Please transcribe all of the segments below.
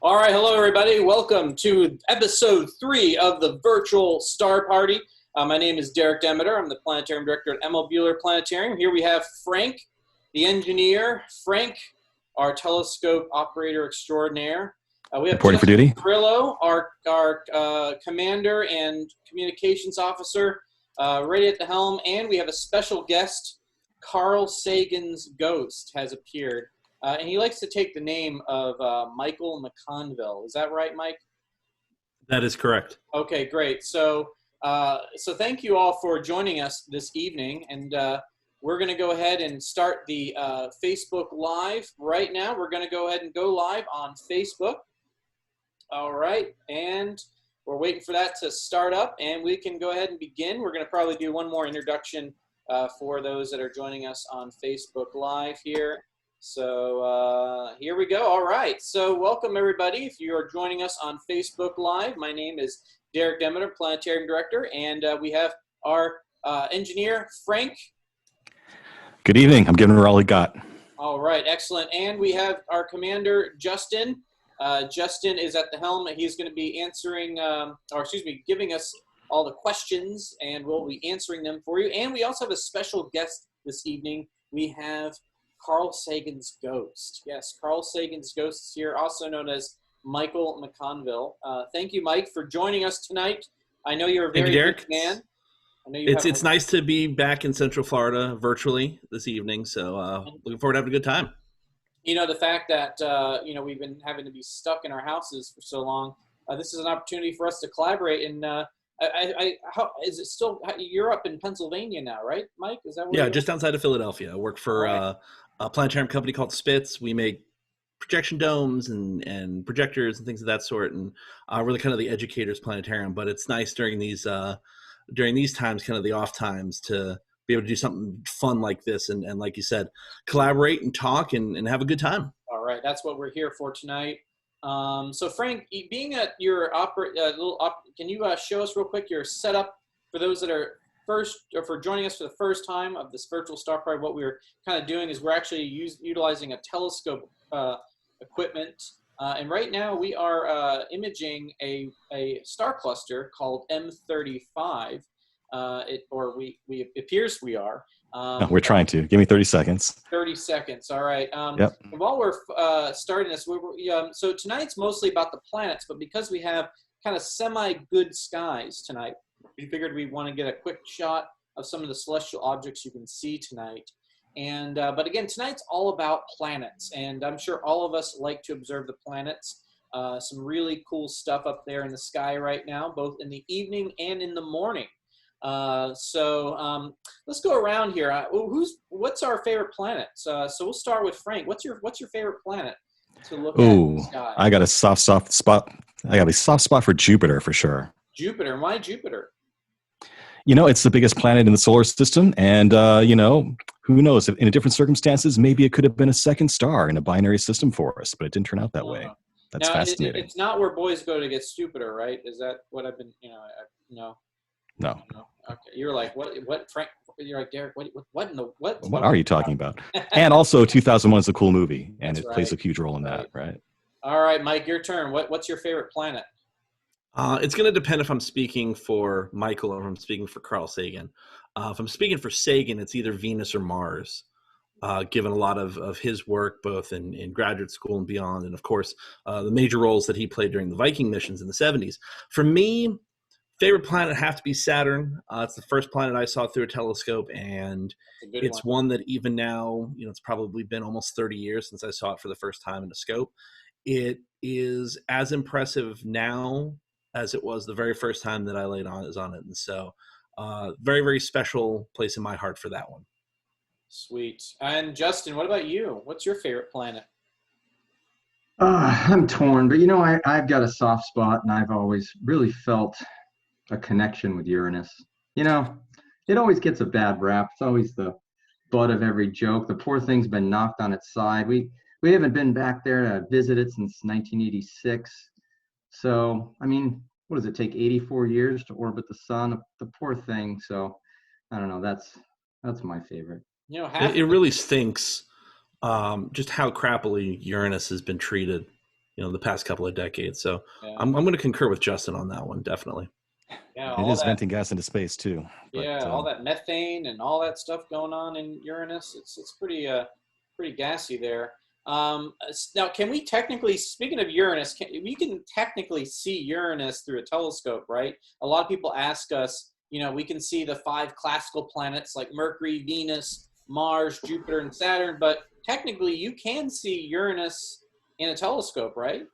All right, hello everybody. Welcome to episode 3 of the virtual star party. My name is Derek Demeter. I'm the Planetarium Director at Emil Buehler Planetarium. Here we have Frank, the engineer. Frank, our telescope operator extraordinaire. We have Reporting for Justin duty. Cirillo, our commander and communications officer, ready at the helm. And we have a special guest, Carl Sagan's ghost has appeared. And he likes to take the name of Michael McConville. Is that right, Mike? That is correct. Okay, great. So thank you all for joining us this evening. And we're going to go ahead and start the Facebook Live right now. We're going to go ahead and go live on Facebook. All right. And we're waiting for that to start up. And we can go ahead and begin. We're going to probably do one more introduction for those that are joining us on Facebook Live here. So here we go. All right. So welcome, everybody. If you are joining us on Facebook Live, my name is Derek Demeter, Planetarium Director, and we have our engineer, Frank. Good evening. I'm giving her all he got. All right. Excellent. And we have our commander, Justin. Justin is at the helm. He's going to be answering, giving us all the questions, and we'll be answering them for you. And we also have a special guest this evening. We have Carl Sagan's ghost. Yes, Carl Sagan's ghost is here, also known as Michael McConville. Thank you, Mike, for joining us tonight. I know you're a very big fan. It's nice to be back in Central Florida virtually this evening, so looking forward to having a good time. You know, the fact that, we've been having to be stuck in our houses for so long, this is an opportunity for us to collaborate. And how is it still, you're up in Pennsylvania now, right, Mike? Is that where just outside of Philadelphia. I work for a planetarium company called Spitz. We make projection domes and projectors and things of that sort, and we're kind of the educators planetarium. But it's nice during these times, kind of the off times, to be able to do something fun like this and like you said, collaborate and talk and have a good time. All right, that's what we're here for tonight. So Frank, being at your can you show us real quick your setup for those that are for joining us for the first time of this virtual star party? What we're kind of doing is we're actually utilizing a telescope equipment, and right now we are imaging a star cluster called M35. It appears we are. No, we're trying to. Give me 30 seconds. 30 seconds. All right. Yep. While we're starting this, so tonight's mostly about the planets, but because we have kind of semi-good skies tonight, we figured we want to get a quick shot of some of the celestial objects you can see tonight. And but again, tonight's all about planets, and I'm sure all of us like to observe the planets. Some really cool stuff up there in the sky right now, both in the evening and in the morning. So let's go around here. What's our favorite planet? So we'll start with Frank. What's your favorite planet to look at in the sky? I got a soft spot. I got a soft spot for Jupiter for sure. Jupiter. Why Jupiter? You know, it's the biggest planet in the solar system, and who knows? If in different circumstances, maybe it could have been a second star in a binary system for us, but it didn't turn out that way. That's fascinating. It's not where boys go to get stupider, right? Is that what I've been? No. No. Okay, you're like what? Frank? You're like Derek. What in the what? What are you talking about? And also, 2001 is a cool movie, and it plays a huge role in that, right? All right, Mike, your turn. What's your favorite planet? It's going to depend if I'm speaking for Michael or if I'm speaking for Carl Sagan. If I'm speaking for Sagan, it's either Venus or Mars, given a lot of his work, both in graduate school and beyond, and of course, the major roles that he played during the Viking missions in the 70s. For me, favorite planet have to be Saturn. It's the first planet I saw through a telescope, and it's one that even now, it's probably been almost 30 years since I saw it for the first time in a scope. It is as impressive now as it was the very first time that I laid eyes on it. And so very, very special place in my heart for that one. Sweet. And Justin, what about you? What's your favorite planet? I'm torn, but I've got a soft spot, and I've always really felt a connection with Uranus. It always gets a bad rap. It's always the butt of every joke. The poor thing's been knocked on its side. We haven't been back there to visit it since 1986. So, what does it take, 84 years to orbit the sun? The poor thing. So, I don't know. That's my favorite. It really stinks just how crappily Uranus has been treated. the past couple of decades. So Yeah. I'm going to concur with Justin on that one, definitely. Yeah, It is venting gas into space too. But, yeah, all that methane and all that stuff going on in Uranus. It's pretty gassy there. Now, can we technically, speaking of Uranus, we can technically see Uranus through a telescope, right? A lot of people ask us, we can see the 5 classical planets like Mercury, Venus, Mars, Jupiter, and Saturn, but technically you can see Uranus in a telescope, right?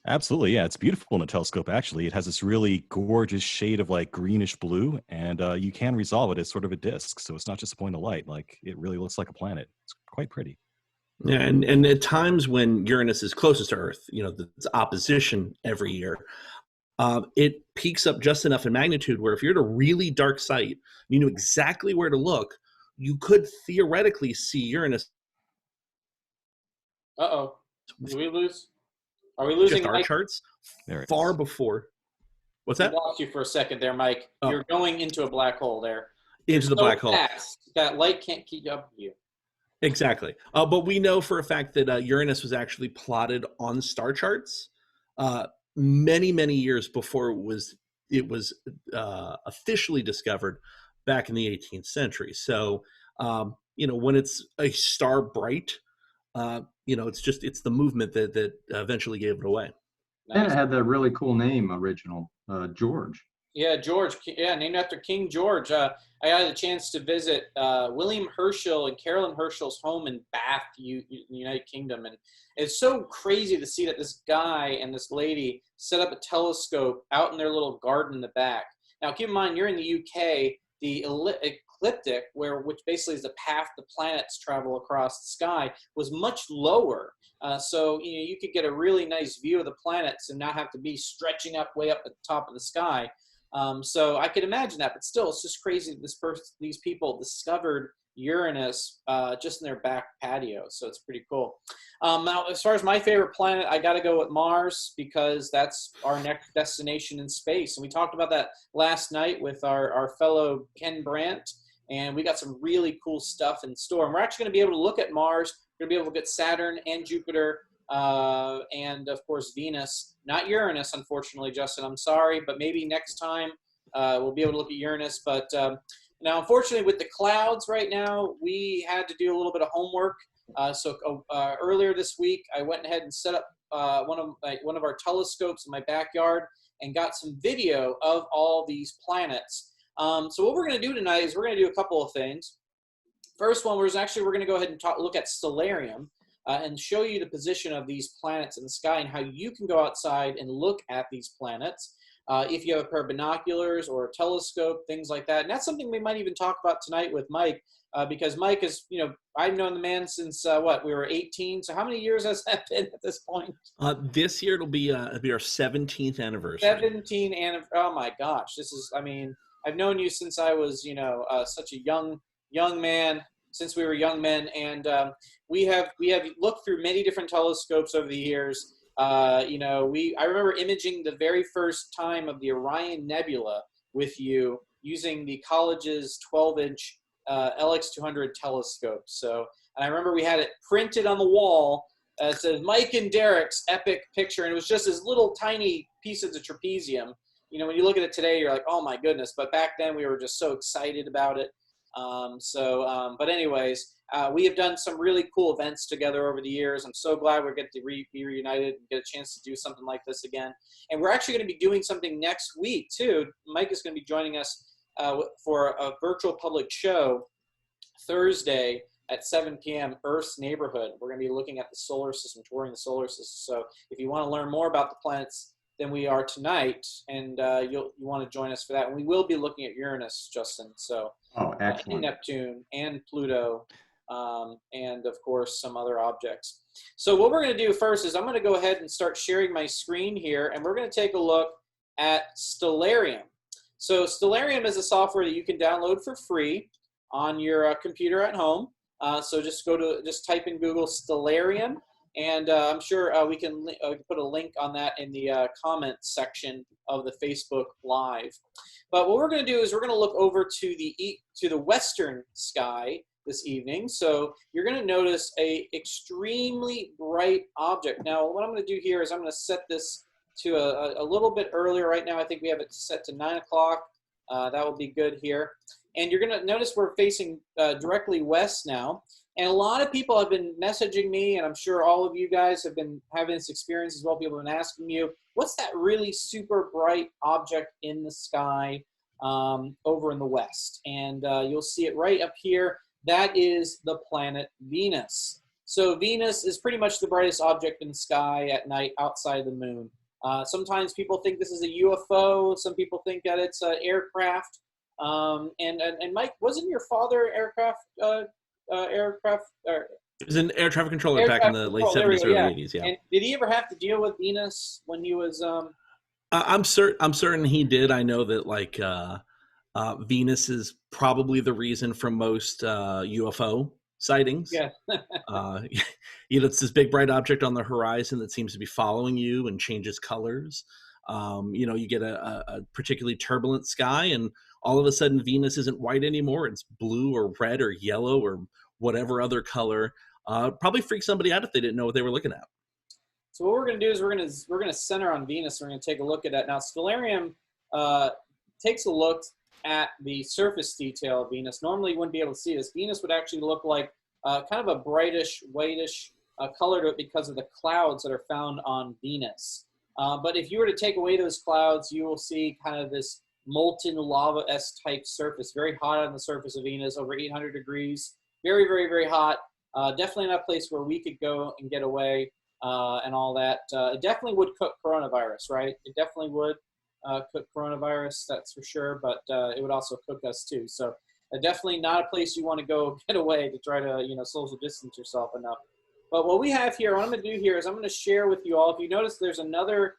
Absolutely, yeah. It's beautiful in a telescope, actually. It has this really gorgeous shade of like greenish blue, and you can resolve it as sort of a disk. So it's not just a point of light. Like, it really looks like a planet. It's quite pretty. Yeah, and at times when Uranus is closest to Earth, it's opposition every year. It peaks up just enough in magnitude where if you're at a really dark site, you know exactly where to look, you could theoretically see Uranus. Uh-oh. Did we lose? Are we losing just our Mike? charts There it far is. before. What's I that? lost you for a second there, Mike. Oh. You're going into a black hole there. Into the black hole. Fast. That light can't keep up with you. Exactly. But we know for a fact that Uranus was actually plotted on star charts many, many years before it was officially discovered back in the 18th century. So, when it's a star bright, it's the movement that eventually gave it away. Nice. And it had that really cool name, original, George. Yeah, George. Yeah, named after King George. I had a chance to visit William Herschel and Carolyn Herschel's home in Bath, United Kingdom. And it's so crazy to see that this guy and this lady set up a telescope out in their little garden in the back. Now, keep in mind, you're in the UK. The ecliptic, which basically is the path the planets travel across the sky, was much lower. So you could get a really nice view of the planets and not have to be stretching up way up at the top of the sky. So I could imagine that, but still, it's just crazy that these people discovered Uranus just in their back patio. So it's pretty cool. Now, as far as my favorite planet, I got to go with Mars because that's our next destination in space. And we talked about that last night with our fellow Ken Brandt, and we got some really cool stuff in store. And we're actually going to be able to look at Mars. We're going to be able to look at Saturn and Jupiter. And of course Venus, not Uranus, unfortunately, Justin, I'm sorry, but maybe next time we'll be able to look at Uranus. But now, unfortunately, with the clouds right now, we had to do a little bit of homework. So earlier this week, I went ahead and set up one of our telescopes in my backyard and got some video of all these planets. So what we're going to do tonight is we're going to do a couple of things. First one was we're going to go ahead and look at stellarium. And show you the position of these planets in the sky and how you can go outside and look at these planets. If you have a pair of binoculars or a telescope, things like that. And that's something we might even talk about tonight with Mike, because Mike is, I've known the man since, we were 18. So how many years has that been at this point? This year it'll be our 17th anniversary. 17 anniversary. Oh my gosh. I've known you since I was, such a young man, since we were young men, and we have looked through many different telescopes over the years. I remember imaging the very first time of the Orion Nebula with you using the college's 12-inch LX200 telescope. So, and I remember we had it printed on the wall. It says Mike and Derek's epic picture, and it was just this little tiny piece of the trapezium. When you look at it today, you're like, oh my goodness. But back then, we were just so excited about it. But anyways, we have done some really cool events together over the years. I'm so glad we're getting to be reunited and get a chance to do something like this again. And we're actually going to be doing something next week too. Mike is going to be joining us for a virtual public show Thursday at 7 p.m. Earth's Neighborhood. We're going to be looking at the solar system, touring the solar system. So if you want to learn more about the planets than we are tonight, and you want to join us for that. And we will be looking at Uranus, Justin. So, excellent. and Neptune and Pluto, and of course some other objects. So what we're going to do first is I'm going to go ahead and start sharing my screen here, and we're going to take a look at Stellarium. So Stellarium is a software that you can download for free on your computer at home. So just type in Google Stellarium. And I'm sure we can put a link on that in the comment section of the Facebook Live. But what we're going to do is we're going to look over to the western sky this evening. So you're going to notice a extremely bright object. Now, what I'm going to do here is I'm going to set this to a little bit earlier. Right now, I think we have it set to 9 o'clock. That will be good here. And you're going to notice we're facing directly west now. And a lot of people have been messaging me, and I'm sure all of you guys have been having this experience as well. People have been asking you, what's that really super bright object in the sky over in the west? And you'll see it right up here. That is the planet Venus. So Venus is pretty much the brightest object in the sky at night outside of the moon. Sometimes people think this is a UFO. Some people think that it's an aircraft. And Mike, wasn't your father aircraft? He was an air traffic controller back in the late 70s, early 80s. Yeah. And did he ever have to deal with Venus when he was? I'm certain he did. I know that like Venus is probably the reason for most UFO sightings. Yeah. It's this big bright object on the horizon that seems to be following you and changes colors. You get a particularly turbulent sky, and all of a sudden Venus isn't white anymore. It's blue or red or yellow or whatever other color. Probably freak somebody out if they didn't know what they were looking at. So what we're going to do is we're going to center on Venus. We're going to take a look at that. Now, Stellarium takes a look at the surface detail of Venus. Normally you wouldn't be able to see this. Venus would actually look like kind of a brightish, whitish color to it because of the clouds that are found on Venus. But if you were to take away those clouds, you will see kind of this molten lava-esque type surface, very hot on the surface of Venus, over 800 degrees, very, very, very hot. Definitely not a place where we could go and get away and all that. It definitely would cook coronavirus, right? It definitely would cook coronavirus, that's for sure, but it would also cook us too. So definitely not a place you want to go get away to try to, social distance yourself enough. But what we have here, what I'm going to do here is I'm going to share with you all. If you notice, there's another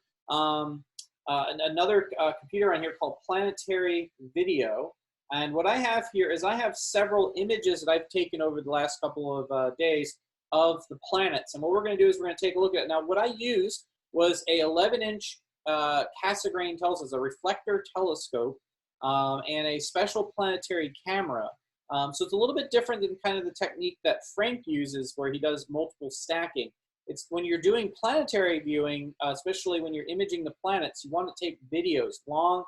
computer on here called Planetary Video. And what I have here is I have several images that I've taken over the last couple of days of the planets. And what we're going to do is we're going to take a look at it. Now, what I used was a 11-inch Cassegrain telescope, a reflector telescope, and a special planetary camera. So it's a little bit different than kind of the technique that Frank uses where he does multiple stacking. It's when you're doing planetary viewing, especially when you're imaging the planets, you want to take videos, long,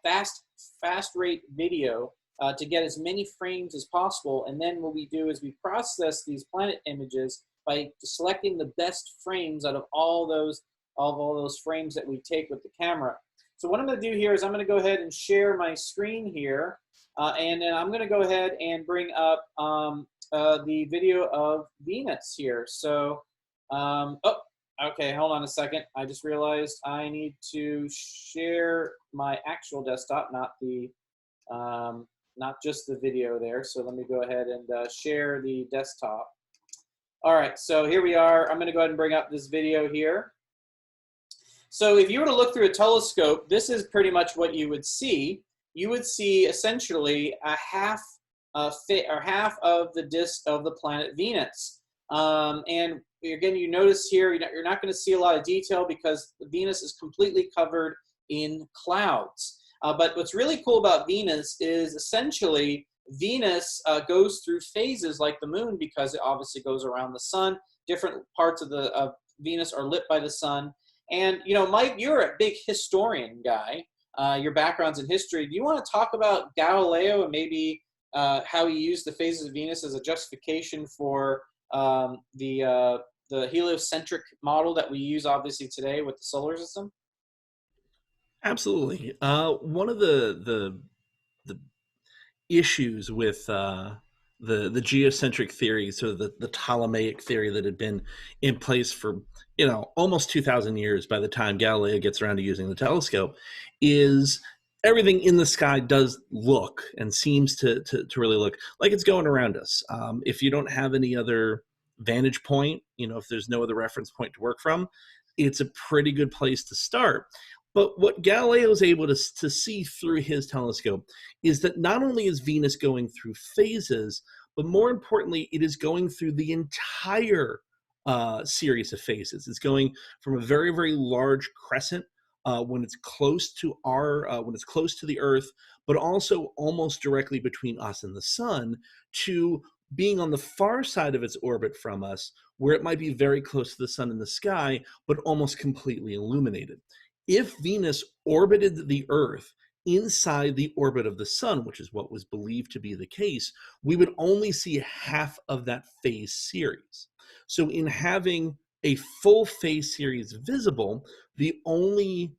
fast rate video to get as many frames as possible. And then what we do is we process these planet images by selecting the best frames out of all those frames that we take with the camera. So what I'm going to do here is I'm going to go ahead and share my screen here. And then I'm going to go ahead and bring up the video of Venus here. So, okay, hold on a second. I just realized I need to share my actual desktop, not just the video there. So let me go ahead and share the desktop. All right, so here we are. I'm going to go ahead and bring up this video here. So if you were to look through a telescope, this is pretty much what you would see. You would see essentially a half of the disk of the planet Venus. And again, you notice here, you're not going to see a lot of detail because Venus is completely covered in clouds. But what's really cool about Venus is essentially Venus goes through phases like the moon because it obviously goes around the sun. Different parts of Venus are lit by the sun. And, Mike, you're a big historian guy. Your background's in history. Do you want to talk about Galileo and maybe how he used the phases of Venus as a justification for the heliocentric model that we use obviously today with the solar system? Absolutely. One of the issues with the geocentric theory, so the Ptolemaic theory that had been in place for almost 2,000 years by the time Galileo gets around to using the telescope, is everything in the sky does look and seems to really look like it's going around us. If you don't have any other vantage point, if there's no other reference point to work from, it's a pretty good place to start. But what Galileo is able to see through his telescope is that not only is Venus going through phases, but more importantly, it is going through the entire series of phases. It's going from a very, very large crescent when it's close to the Earth, but also almost directly between us and the sun, to being on the far side of its orbit from us, where it might be very close to the sun in the sky, but almost completely illuminated. If Venus orbited the Earth inside the orbit of the sun, which is what was believed to be the case, we would only see half of that phase series. So in having a full phase series visible, the only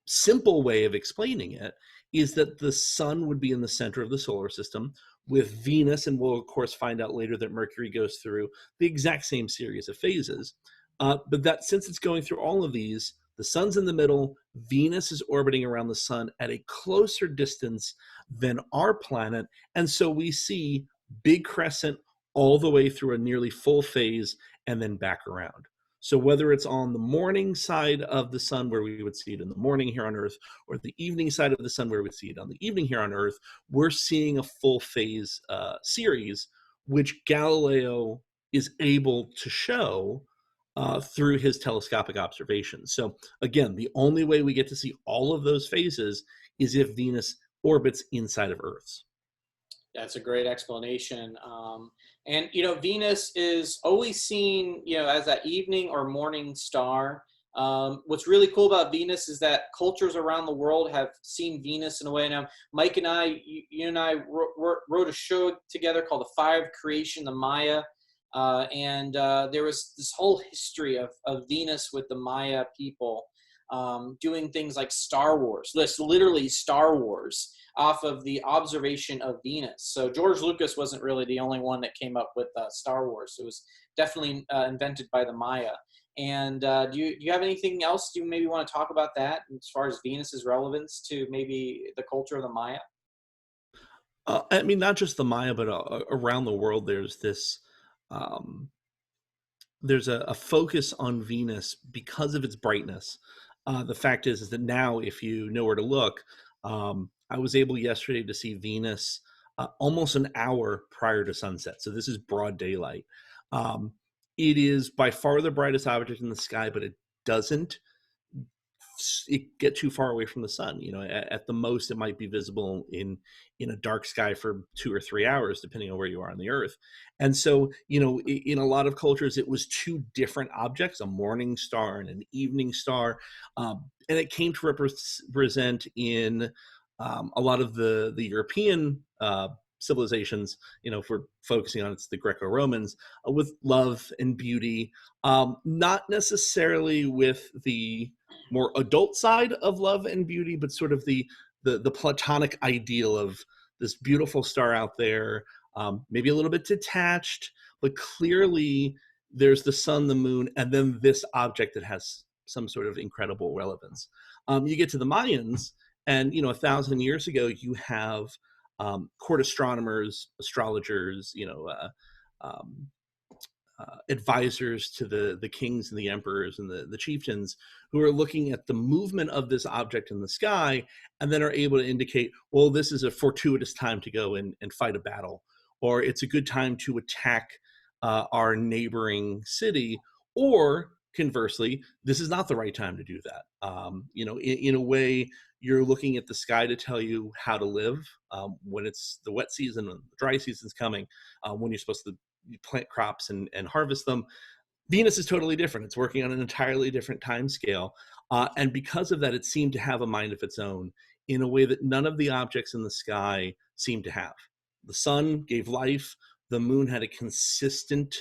simple way of explaining it is that the sun would be in the center of the solar system with Venus, and we'll of course find out later that Mercury goes through the exact same series of phases. But that since it's going through all of these, the sun's in the middle, Venus is orbiting around the sun at a closer distance than our planet, and so we see big crescent all the way through a nearly full phase and then back around. So whether it's on the morning side of the sun where we would see it in the morning here on Earth, or the evening side of the sun where we would see it on the evening here on Earth, we're seeing a full phase series, which Galileo is able to show through his telescopic observations. So again, the only way we get to see all of those phases is if Venus orbits inside of Earth's. That's a great explanation. And, Venus is always seen, as that evening or morning star. What's really cool about Venus is that cultures around the world have seen Venus in a way. Now, Mike and I, you and I wrote a show together called The Fire of Creation, the Maya. And there was this whole history of Venus with the Maya people doing things like Star Wars. This literally Star Wars off of the observation of Venus. So George Lucas wasn't really the only one that came up with Star Wars. It was definitely invented by the Maya. And do you have anything else you maybe want to talk about that as far as Venus's relevance to maybe the culture of the Maya? I mean, not just the Maya, but around the world, there's this, there's a focus on Venus because of its brightness. The fact is that now, if you know where to look, I was able yesterday to see Venus almost an hour prior to sunset. So this is broad daylight. It is by far the brightest object in the sky, but it doesn't get too far away from the sun. At the most, it might be visible in a dark sky for 2 or 3 hours, depending on where you are on the Earth. And so, in a lot of cultures, it was two different objects, a morning star and an evening star. And it came to represent in a lot of the European civilizations, if we're focusing on it's the Greco-Romans, with love and beauty, not necessarily with the more adult side of love and beauty, but sort of the platonic ideal of this beautiful star out there, maybe a little bit detached, but clearly there's the sun, the moon, and then this object that has some sort of incredible relevance. You get to the Mayans, and 1,000 years ago, you have court astronomers, astrologers, advisors to the kings and the emperors and the chieftains who are looking at the movement of this object in the sky and then are able to indicate, well, this is a fortuitous time to go and fight a battle, or it's a good time to attack our neighboring city, or conversely, this is not the right time to do that. In a way, you're looking at the sky to tell you how to live when it's the wet season and the dry season's coming, when you're supposed to plant crops and harvest them. Venus is totally different. It's working on an entirely different time scale. And because of that, it seemed to have a mind of its own in a way that none of the objects in the sky seem to have. The sun gave life. The moon had a consistent,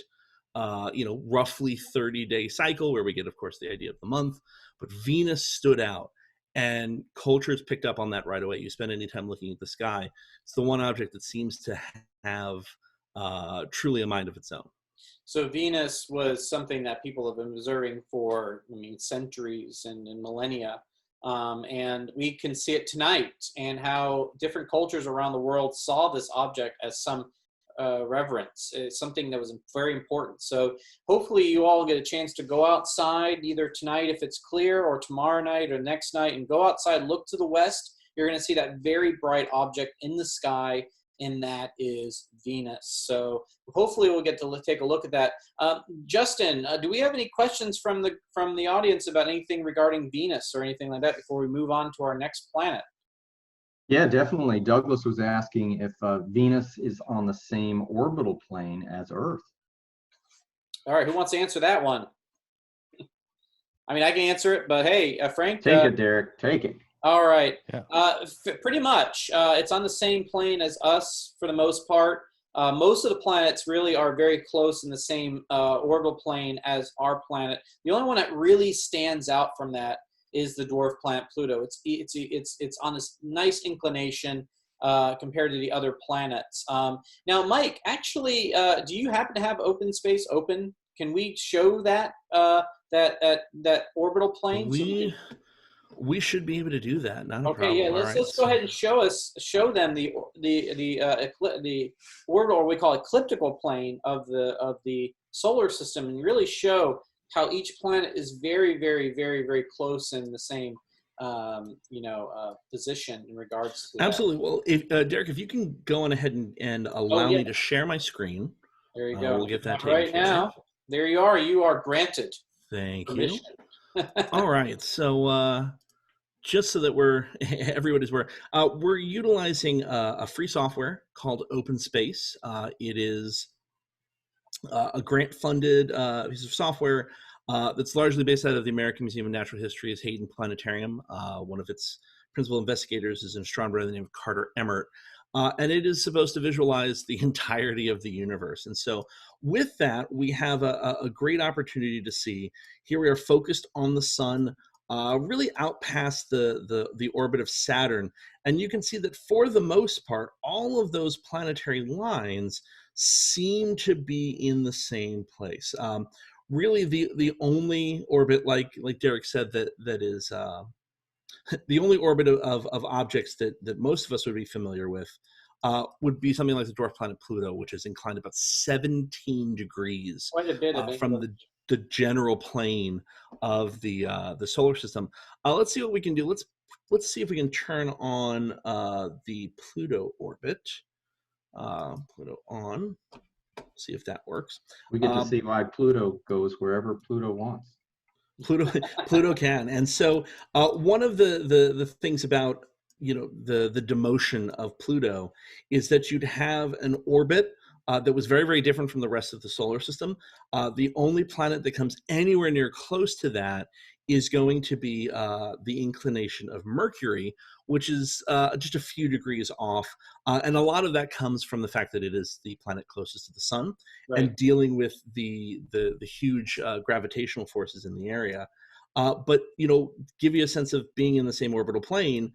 roughly 30-day cycle where we get, of course, the idea of the month. But Venus stood out, and cultures picked up on that right away. You spend any time looking at the sky, it's the one object that seems to have truly a mind of its own. So Venus was something that people have been observing for, centuries and millennia. And we can see it tonight, and how different cultures around the world saw this object as some reverence. It's something that was very important. So hopefully you all get a chance to go outside either tonight if it's clear, or tomorrow night or next night, and go outside, look to the west. You're going to see that very bright object in the sky, and that is Venus. So hopefully we'll get to take a look at that. Justin, do we have any questions from the audience about anything regarding Venus or anything like that before we move on to our next planet? Yeah, definitely. Douglas was asking if Venus is on the same orbital plane as Earth. All right, who wants to answer that one? I mean, I can answer it, but hey, Frank. Take it, Derek. Take it. All right. Yeah. Pretty much. It's on the same plane as us for the most part. Most of the planets really are very close in the same orbital plane as our planet. The only one that really stands out from that is the dwarf planet Pluto. It's on this nice inclination compared to the other planets. Now, Mike, actually, do you happen to have open space open? Can we show that that orbital plane? We should be able to do that. Not a Okay, problem. yeah. Let's go ahead and show them the orbital, or we call ecliptical plane of the solar system, and really show how each planet is very, very, very, very close in the same position in regards to Absolutely. Well, if Derek, if you can go on ahead and allow me to share my screen, there you go. we'll get that taken right now. There you are. You are granted. Thank permission. you. All right. So just so that everybody's aware, we're utilizing a free software called Open Space. It is a grant-funded piece of software that's largely based out of the American Museum of Natural History's Hayden Planetarium. One of its principal investigators is an astronomer by the name of Carter Emmert. And it is supposed to visualize the entirety of the universe. And so with that, we have a great opportunity to see. Here we are focused on the sun, really out past the orbit of Saturn. And you can see that for the most part, all of those planetary lines seem to be in the same place. Really, the only orbit, like Derek said, that is the only orbit of objects that most of us would be familiar with would be something like the dwarf planet Pluto, which is inclined about 17 degrees Quite a bit of from the general plane of the solar system. Let's see what we can do. Let's see if we can turn on the Pluto orbit. Pluto on. See if that works. We get to see why Pluto goes wherever Pluto wants. Pluto can. And so one of the things about the demotion of Pluto is that you'd have an orbit that was very, very different from the rest of the solar system. The only planet that comes anywhere near close to that is going to be the inclination of Mercury, which is just a few degrees off. And a lot of that comes from the fact that it is the planet closest to the sun, right, and dealing with the huge gravitational forces in the area. But, give you a sense of being in the same orbital plane.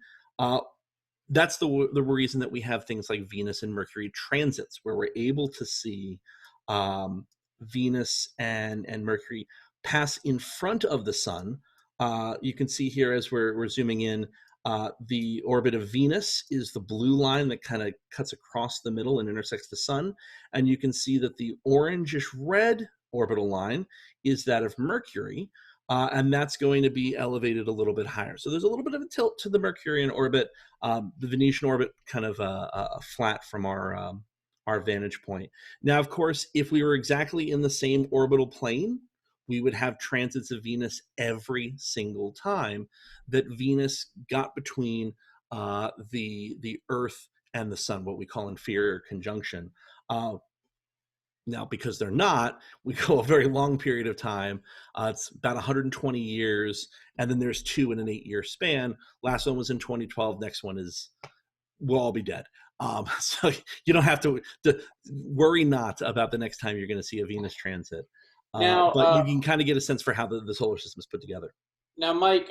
That's the reason that we have things like Venus and Mercury transits, where we're able to see Venus and Mercury pass in front of the sun. You can see here as we're zooming in, the orbit of Venus is the blue line that kind of cuts across the middle and intersects the sun. And you can see that the orangish red orbital line is that of Mercury. And that's going to be elevated a little bit higher. So there's a little bit of a tilt to the Mercurian orbit. The Venetian orbit kind of flat from our vantage point. Now, of course, if we were exactly in the same orbital plane, we would have transits of Venus every single time that Venus got between the Earth and the sun, what we call inferior conjunction. Now, because they're not, we go a very long period of time. It's about 120 years, and then there's 2 in an 8-year span. Last one was in 2012. Next one we'll all be dead. So you don't have to worry not about the next time you're going to see a Venus transit. But you can kind of get a sense for how the solar system is put together. Now, Mike,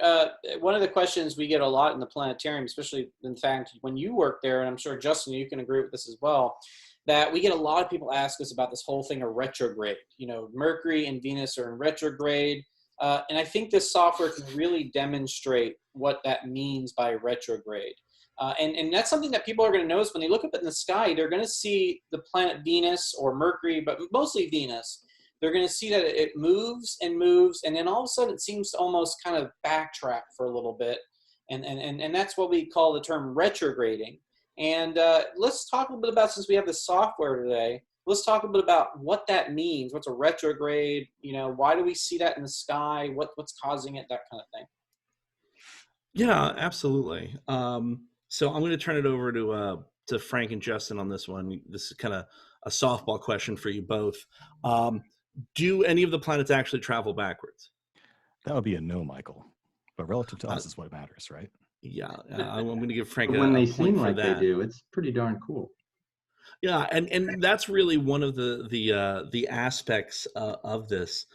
one of the questions we get a lot in the planetarium, especially in fact when you work there, and I'm sure Justin, you can agree with this as well, that we get a lot of people ask us about this whole thing of retrograde. Mercury and Venus are in retrograde. And I think this software can really demonstrate what that means by retrograde. And that's something that people are going to notice when they look up in the sky. They're going to see the planet Venus or Mercury, but mostly Venus. They're going to see that it moves, and then all of a sudden it seems to almost kind of backtrack for a little bit. And that's what we call the term retrograding. And let's talk a little bit about, since we have the software today, let's talk a bit about what that means. What's a retrograde? Why do we see that in the sky? What's causing it? That kind of thing. Yeah, absolutely. So I'm going to turn it over to Frank and Justin on this one. This is kind of a softball question for you both. Do any of the planets actually travel backwards? That would be a no, Michael. But relative to us is what matters, right? Yeah, I'm going to give Frank when they point seem for like that. they do, it's pretty darn cool. Yeah, and that's really one of the aspects of this.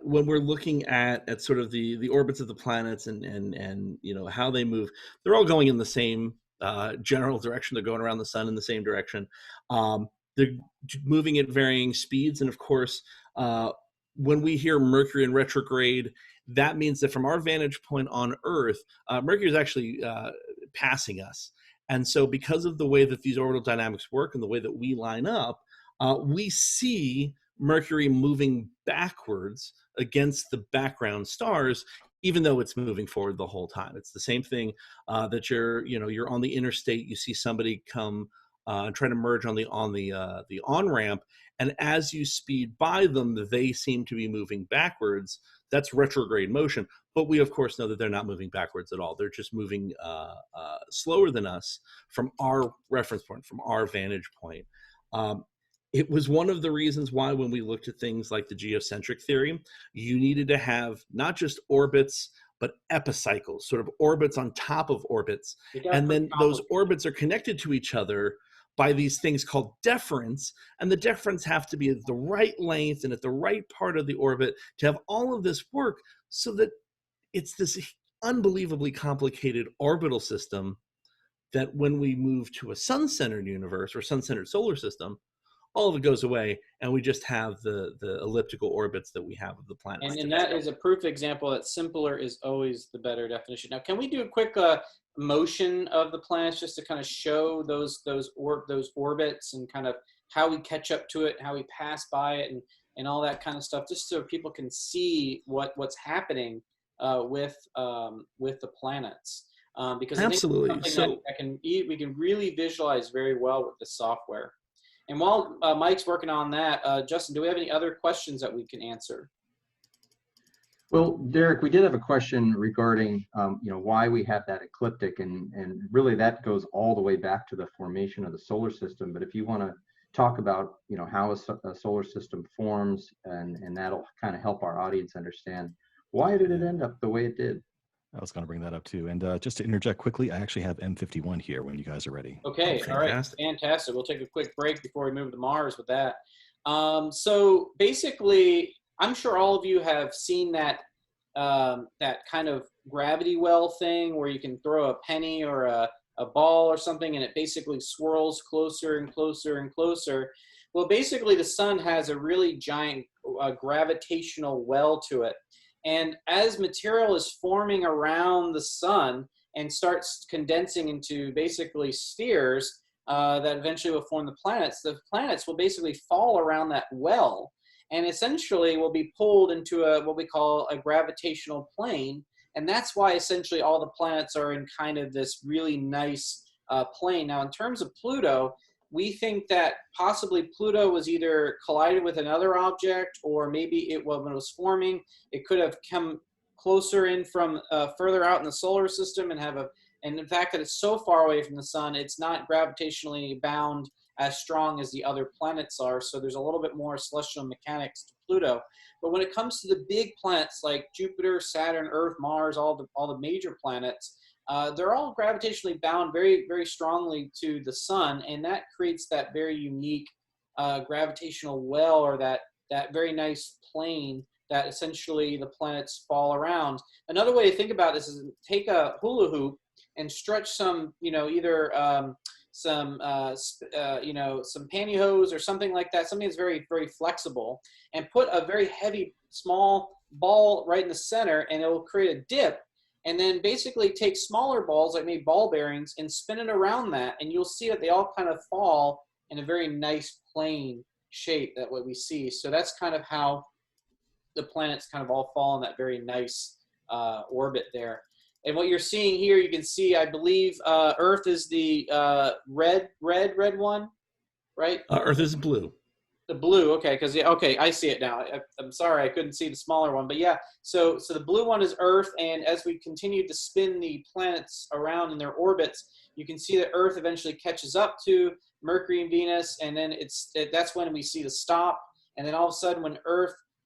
When we're looking at sort of the orbits of the planets and how they move, they're all going in the same general direction. They're going around the sun in the same direction. They're moving at varying speeds, and of course, when we hear Mercury in retrograde, that means that from our vantage point on Earth, Mercury is actually passing us. And so because of the way that these orbital dynamics work and the way that we line up, we see Mercury moving backwards against the background stars, even though it's moving forward the whole time. It's the same thing that you're on the interstate, you see somebody come and try to merge on the on-ramp, and as you speed by them, they seem to be moving backwards. That's retrograde motion. But we, of course, know that they're not moving backwards at all. They're just moving slower than us from our reference point, from our vantage point. It was one of the reasons why when we looked at things like the geocentric theory, you needed to have not just orbits, but epicycles, sort of orbits on top of orbits. And then those orbits are connected to each other by these things called deferents, and the deferents have to be at the right length and at the right part of the orbit to have all of this work so that it's this unbelievably complicated orbital system that when we move to a sun-centered universe or sun-centered solar system, all of it goes away, and we just have the elliptical orbits that we have of the planets. And that is a proof example that simpler is always the better definition. Now, can we do a quick motion of the planets just to kind of show those orbits and kind of how we catch up to it, how we pass by it, and all that kind of stuff, just so people can see what's happening with the planets. Because absolutely, I think we can really visualize very well with the software. And while Mike's working on that, Justin, do we have any other questions that we can answer? Well, Derek, we did have a question regarding, why we have that ecliptic, and really that goes all the way back to the formation of the solar system. But if you want to talk about, how a solar system forms, and that'll kind of help our audience understand why did it end up the way it did. I was going to bring that up too. And just to interject quickly, I actually have M51 here when you guys are ready. Okay, all right, fantastic. We'll take a quick break before we move to Mars with that. So basically, I'm sure all of you have seen that kind of gravity well thing where you can throw a penny or a ball or something, and it basically swirls closer and closer and closer. Well, basically, the sun has a really giant gravitational well to it. And as material is forming around the sun and starts condensing into basically spheres that eventually will form the planets will basically fall around that well and essentially will be pulled into what we call a gravitational plane. And that's why essentially all the planets are in kind of this really nice plane. Now, in terms of Pluto, we think that possibly Pluto was either collided with another object, or maybe when it was forming, it could have come closer in from further out in the solar system and in fact that it's so far away from the sun, it's not gravitationally bound as strong as the other planets are. So there's a little bit more celestial mechanics to Pluto. But when it comes to the big planets like Jupiter, Saturn, Earth, Mars, all the major planets, they're all gravitationally bound very, very strongly to the sun, and that creates that very unique gravitational well, or that very nice plane that essentially the planets fall around. Another way to think about this is take a hula hoop and stretch some, either some pantyhose or something like that, something that's very, very flexible, and put a very heavy, small ball right in the center, and it will create a dip. And then basically take smaller balls, like maybe ball bearings, and spin it around that, and you'll see that they all kind of fall in a very nice plane shape, that what we see. So that's kind of how the planets kind of all fall in that very nice orbit there. And what you're seeing here, you can see, I believe, Earth is the red one, right? Earth is blue. The blue, okay, because okay, I see it now. I'm sorry, I couldn't see the smaller one, but yeah. So the blue one is Earth, and as we continue to spin the planets around in their orbits, you can see that Earth eventually catches up to Mercury and Venus, and then that's when we see the stop, and then all of a sudden,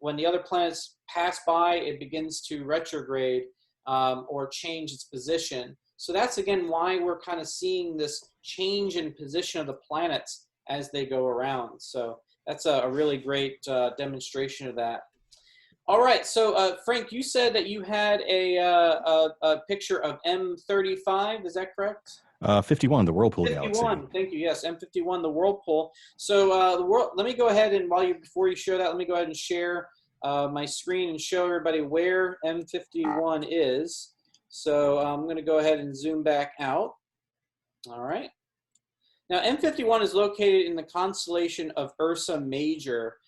when the other planets pass by, it begins to retrograde or change its position. So that's again why we're kind of seeing this change in position of the planets as they go around. So that's a really great demonstration of that. All right, so Frank, you said that you had a picture of M35. Is that correct? 51, the Whirlpool 51. Galaxy. Thank you. Yes, M51, the Whirlpool. So let me go ahead and before you show that, let me go ahead and share my screen and show everybody where M51 is. So I'm going to go ahead and zoom back out. All right. Now, M51 is located in the constellation of Ursa Major.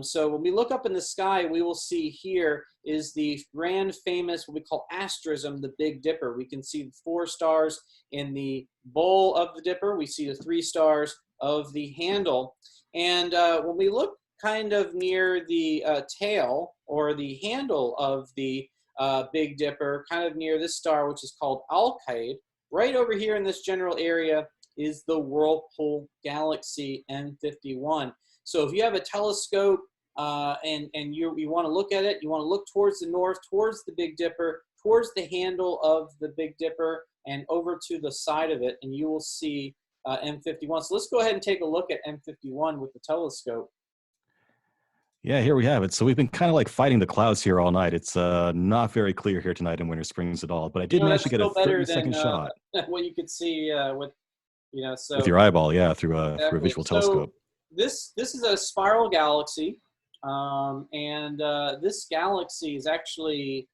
So when we look up in the sky, we will see here is the grand famous, what we call asterism, the Big Dipper. We can see the 4 stars in the bowl of the Dipper. We see the 3 stars of the handle. And when we look kind of near the tail or the handle of the Big Dipper, kind of near this star, which is called Alkaid, right over here in this general area is the Whirlpool Galaxy M51. So if you have a telescope and you want to look at it, you want to look towards the north, towards the Big Dipper, towards the handle of the Big Dipper, and over to the side of it, and you will see M51. So let's go ahead and take a look at M51 with the telescope. Yeah, here we have it. So we've been kind of like fighting the clouds here all night. It's not very clear here tonight in Winter Springs at all, but I did manage to get a 30-second shot. What you could see so with your eyeball, yeah, through a visual telescope. This is a spiral galaxy, and this galaxy is actually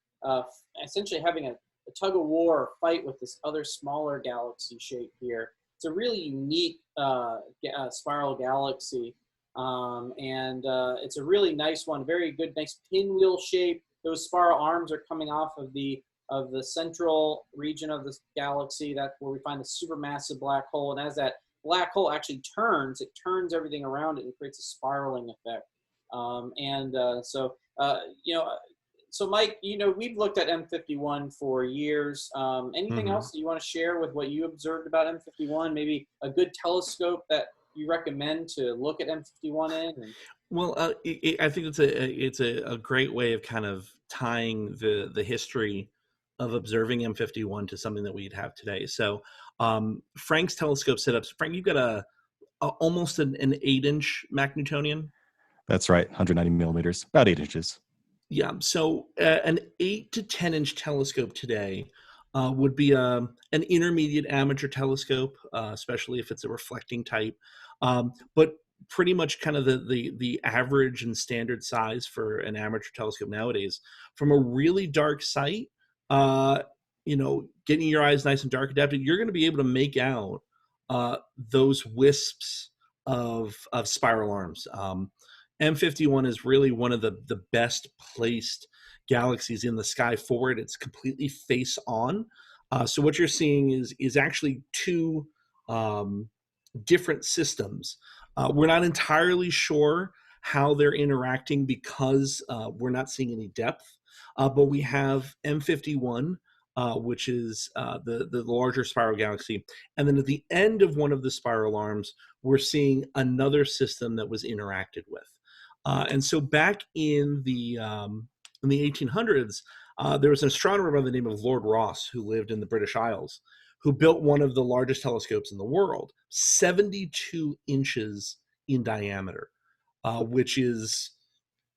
essentially having a tug of war fight with this other smaller galaxy shape here. It's a really unique spiral galaxy, and it's a really nice one. Very good, nice pinwheel shape. Those spiral arms are coming off of the central region of this galaxy. That's where we find the supermassive black hole. And as that black hole actually turns, it turns everything around it and creates a spiraling effect. So Mike, we've looked at M51 for years. Anything else that you want to share with what you observed about M51? Maybe a good telescope that you recommend to look at M51 in? Well, I think it's a great way of kind of tying the history of observing M51 to something that we'd have today. So Frank's telescope setup. Frank, you've got almost an 8-inch magnetonian. That's right, 190 millimeters, about 8 inches. Yeah, so an 8 to 10-inch telescope today would be an intermediate amateur telescope, especially if it's a reflecting type. But pretty much kind of the average and standard size for an amateur telescope nowadays. From a really dark site, getting your eyes nice and dark adapted, you're going to be able to make out those wisps of spiral arms. M51 is really one of the best placed galaxies in the sky for it. It's completely face on. So what you're seeing is actually 2 different systems. We're not entirely sure how they're interacting because we're not seeing any depth, but we have M51, which is the larger spiral galaxy. And then at the end of one of the spiral arms, we're seeing another system that was interacted with. And so back in the 1800s, there was an astronomer by the name of Lord Rosse who lived in the British Isles, who built one of the largest telescopes in the world, 72 inches in diameter, which is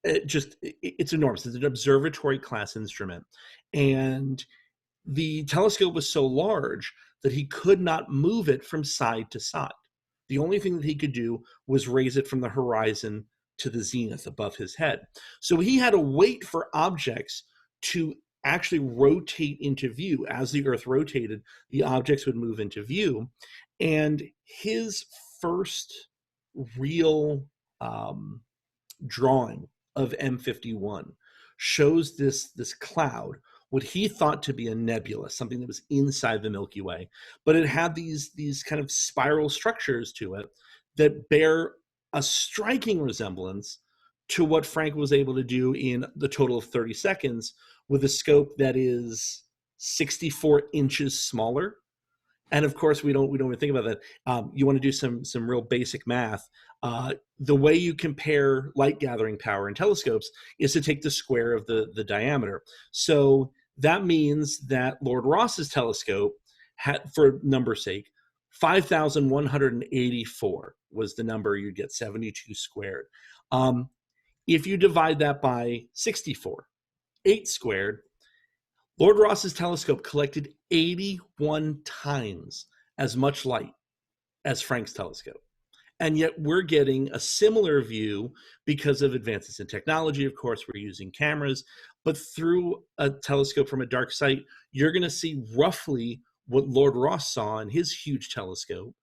it's enormous. It's an observatory class instrument. And the telescope was so large that he could not move it from side to side. The only thing that he could do was raise it from the horizon to the zenith above his head. So he had to wait for objects to actually rotate into view. As the Earth rotated, the objects would move into view. And his first real drawing of M51 shows this cloud, what he thought to be a nebula, something that was inside the Milky Way, but it had these kind of spiral structures to it that bear a striking resemblance to what Frank was able to do in the total of 30 seconds with a scope that is 64 inches smaller. And of course, we don't even think about that. You want to do some real basic math. The way you compare light gathering power in telescopes is to take the square of the diameter. So that means that Lord Ross's telescope had, for number's sake, 5,184 was the number. You'd get 72 squared. If you divide that by 64, 8 squared, Lord Ross's telescope collected 81 times as much light as Frank's telescope. And yet we're getting a similar view because of advances in technology. Of course, we're using cameras, but through a telescope from a dark site, you're going to see roughly what Lord Ross saw in his huge telescope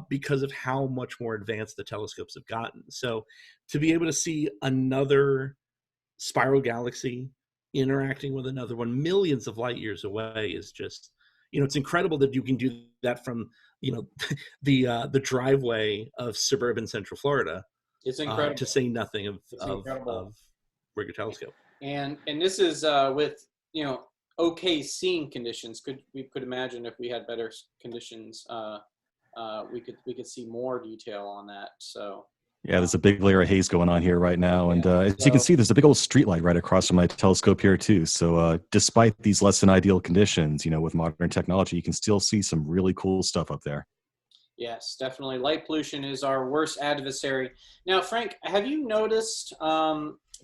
because of how much more advanced the telescopes have gotten. So to be able to see another spiral galaxy interacting with another one millions of light years away is just, it's incredible that you can do that from, the driveway of suburban Central Florida. It's incredible. To say nothing of rigger telescope. And this is with, okay seeing conditions. We could imagine if we had better conditions, we could see more detail on that. So. Yeah, there's a big layer of haze going on here right now. And as you can see, there's a big old street light right across from my telescope here too. So despite these less than ideal conditions, with modern technology, you can still see some really cool stuff up there. Yes, definitely. Light pollution is our worst adversary. Now, Frank, have you noticed,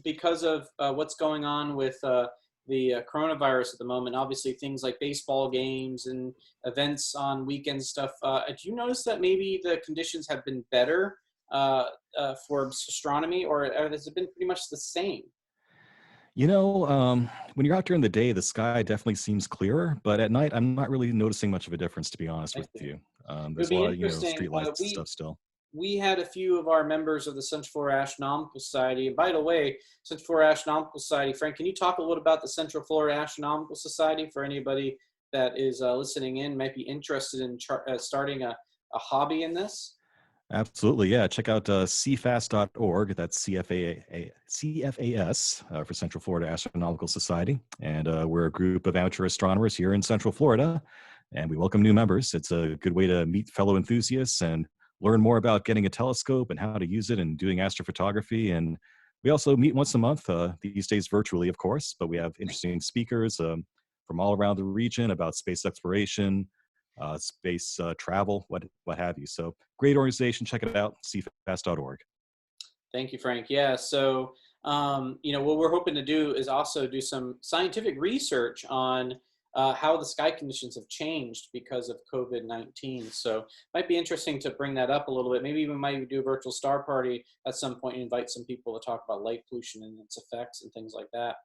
because of what's going on with the coronavirus at the moment, obviously things like baseball games and events on weekend stuff, do you notice that maybe the conditions have been better for astronomy, or has it been pretty much the same? When you're out during the day, the sky definitely seems clearer, but at night, I'm not really noticing much of a difference, to be honest with you. There's a lot of, street lights and stuff still. We had a few of our members of the Central Florida Astronomical Society. And by the way, Central Florida Astronomical Society, Frank, can you talk a little about the Central Florida Astronomical Society for anybody that is listening in, might be interested in starting a hobby in this? Absolutely, yeah. Check out cfas.org. That's CFAS for Central Florida Astronomical Society. And we're a group of amateur astronomers here in Central Florida, and we welcome new members. It's a good way to meet fellow enthusiasts and learn more about getting a telescope and how to use it and doing astrophotography. And we also meet once a month, these days virtually, of course, but we have interesting speakers from all around the region about space exploration, space travel, what have you. So great organization. Check it out, cfas.org. Thank you, Frank. Yeah, so what we're hoping to do is also do some scientific research on how the sky conditions have changed because of COVID-19. So it might be interesting to bring that up a little bit. Maybe we might do a virtual star party at some point and invite some people to talk about light pollution and its effects and things like that.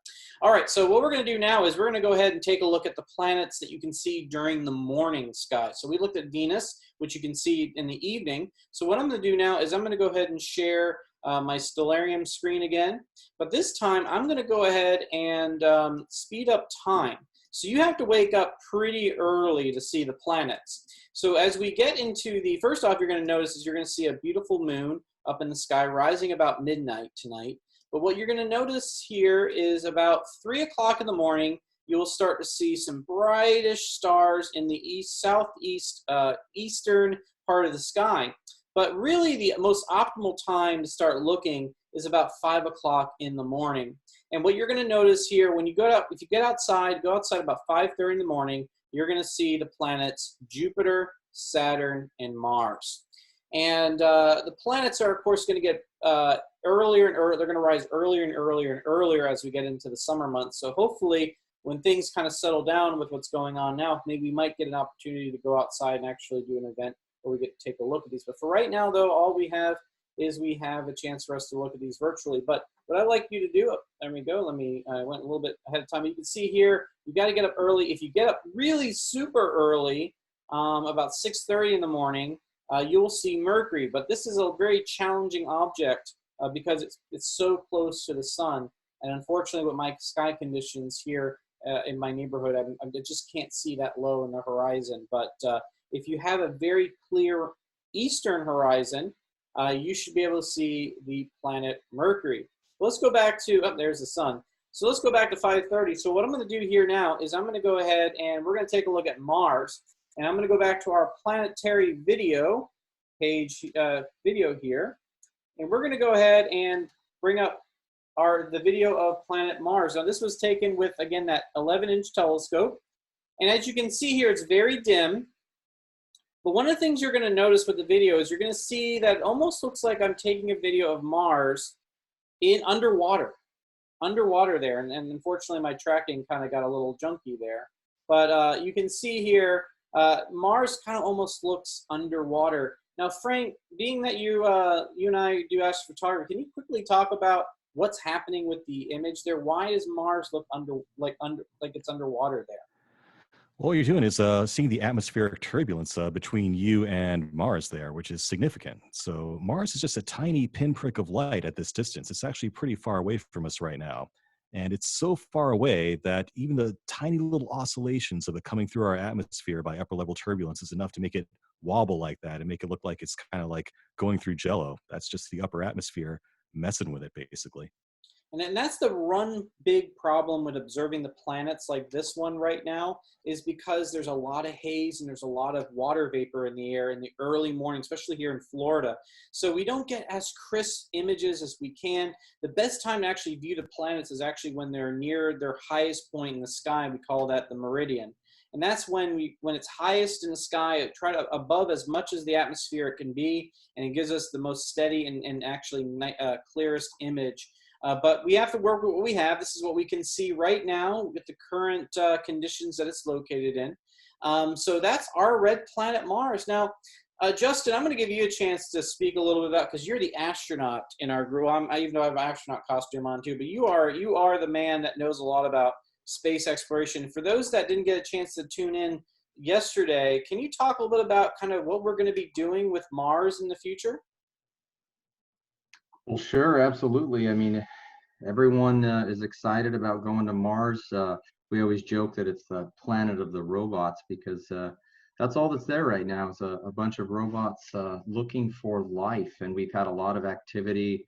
All right, so what we're going to do now is we're going to go ahead and take a look at the planets that you can see during the morning sky. So we looked at Venus, which you can see in the evening. So what I'm going to do now is I'm going to go ahead and share my Stellarium screen again. But this time I'm going to go ahead and speed up time. So you have to wake up pretty early to see the planets. So as we get into first off, you're going to notice is you're going to see a beautiful moon up in the sky rising about midnight tonight. But what you're going to notice here is about 3 o'clock in the morning, you'll start to see some brightish stars in the eastern part of the sky. But really the most optimal time to start looking is about 5 o'clock in the morning. And what you're going to notice here, when you go out, if you get outside, go outside about 5:30 in the morning, you're going to see the planets Jupiter, Saturn, and Mars. And the planets are, of course, going to get earlier and earlier. They're going to rise earlier and earlier and earlier as we get into the summer months. So hopefully, when things kind of settle down with what's going on now, maybe we might get an opportunity to go outside and actually do an event where we get to take a look at these. But for right now, though, all we have is we have a chance for us to look at these virtually. But what I'd like you to do, there we go. I went a little bit ahead of time. You can see here, you got to get up early. If you get up really super early, about 6:30 in the morning, you'll see Mercury. But this is a very challenging object because it's so close to the sun. And unfortunately, with my sky conditions here in my neighborhood, I just can't see that low in the horizon. But if you have a very clear eastern horizon, you should be able to see the planet Mercury. Let's go back to, oh, there's the sun. So let's go back to 5:30. So what I'm going to do here now is I'm going to go ahead and we're going to take a look at Mars. And I'm going to go back to our planetary video page, video here. And we're going to go ahead and bring up the video of planet Mars. Now this was taken with, again, that 11-inch telescope. And as you can see here, it's very dim. But one of the things you're going to notice with the video is you're going to see that it almost looks like I'm taking a video of Mars underwater there. And unfortunately, my tracking kind of got a little junky there. But you can see here, Mars kind of almost looks underwater. Now, Frank, being that you and I do astrophotography, can you quickly talk about what's happening with the image there? Why does Mars look like it's underwater there? What you're doing is seeing the atmospheric turbulence between you and Mars there, which is significant. So Mars is just a tiny pinprick of light at this distance. It's actually pretty far away from us right now. And it's so far away that even the tiny little oscillations of it coming through our atmosphere by upper level turbulence is enough to make it wobble like that and make it look like it's kind of like going through jello. That's just the upper atmosphere messing with it, basically. And that's the big problem with observing the planets like this one right now, is because there's a lot of haze and there's a lot of water vapor in the air in the early morning, especially here in Florida. So we don't get as crisp images as we can. The best time to actually view the planets is actually when they're near their highest point in the sky. We call that the meridian. And that's when it's highest in the sky, try to above as much as the atmosphere it can be, and it gives us the most steady and actually clearest image. But we have to work with what we have. This is what we can see right now with the current conditions that it's located in. So that's our red planet Mars. Now, Justin, I'm going to give you a chance to speak a little bit about, because you're the astronaut in our group. I even though I have an astronaut costume on too, but you are the man that knows a lot about space exploration. For those that didn't get a chance to tune in yesterday, can you talk a little bit about kind of what we're going to be doing with Mars in the future? Well, sure, absolutely. I mean, everyone is excited about going to Mars. We always joke that it's the planet of the robots, because that's all that's there right now is a bunch of robots looking for life. And we've had a lot of activity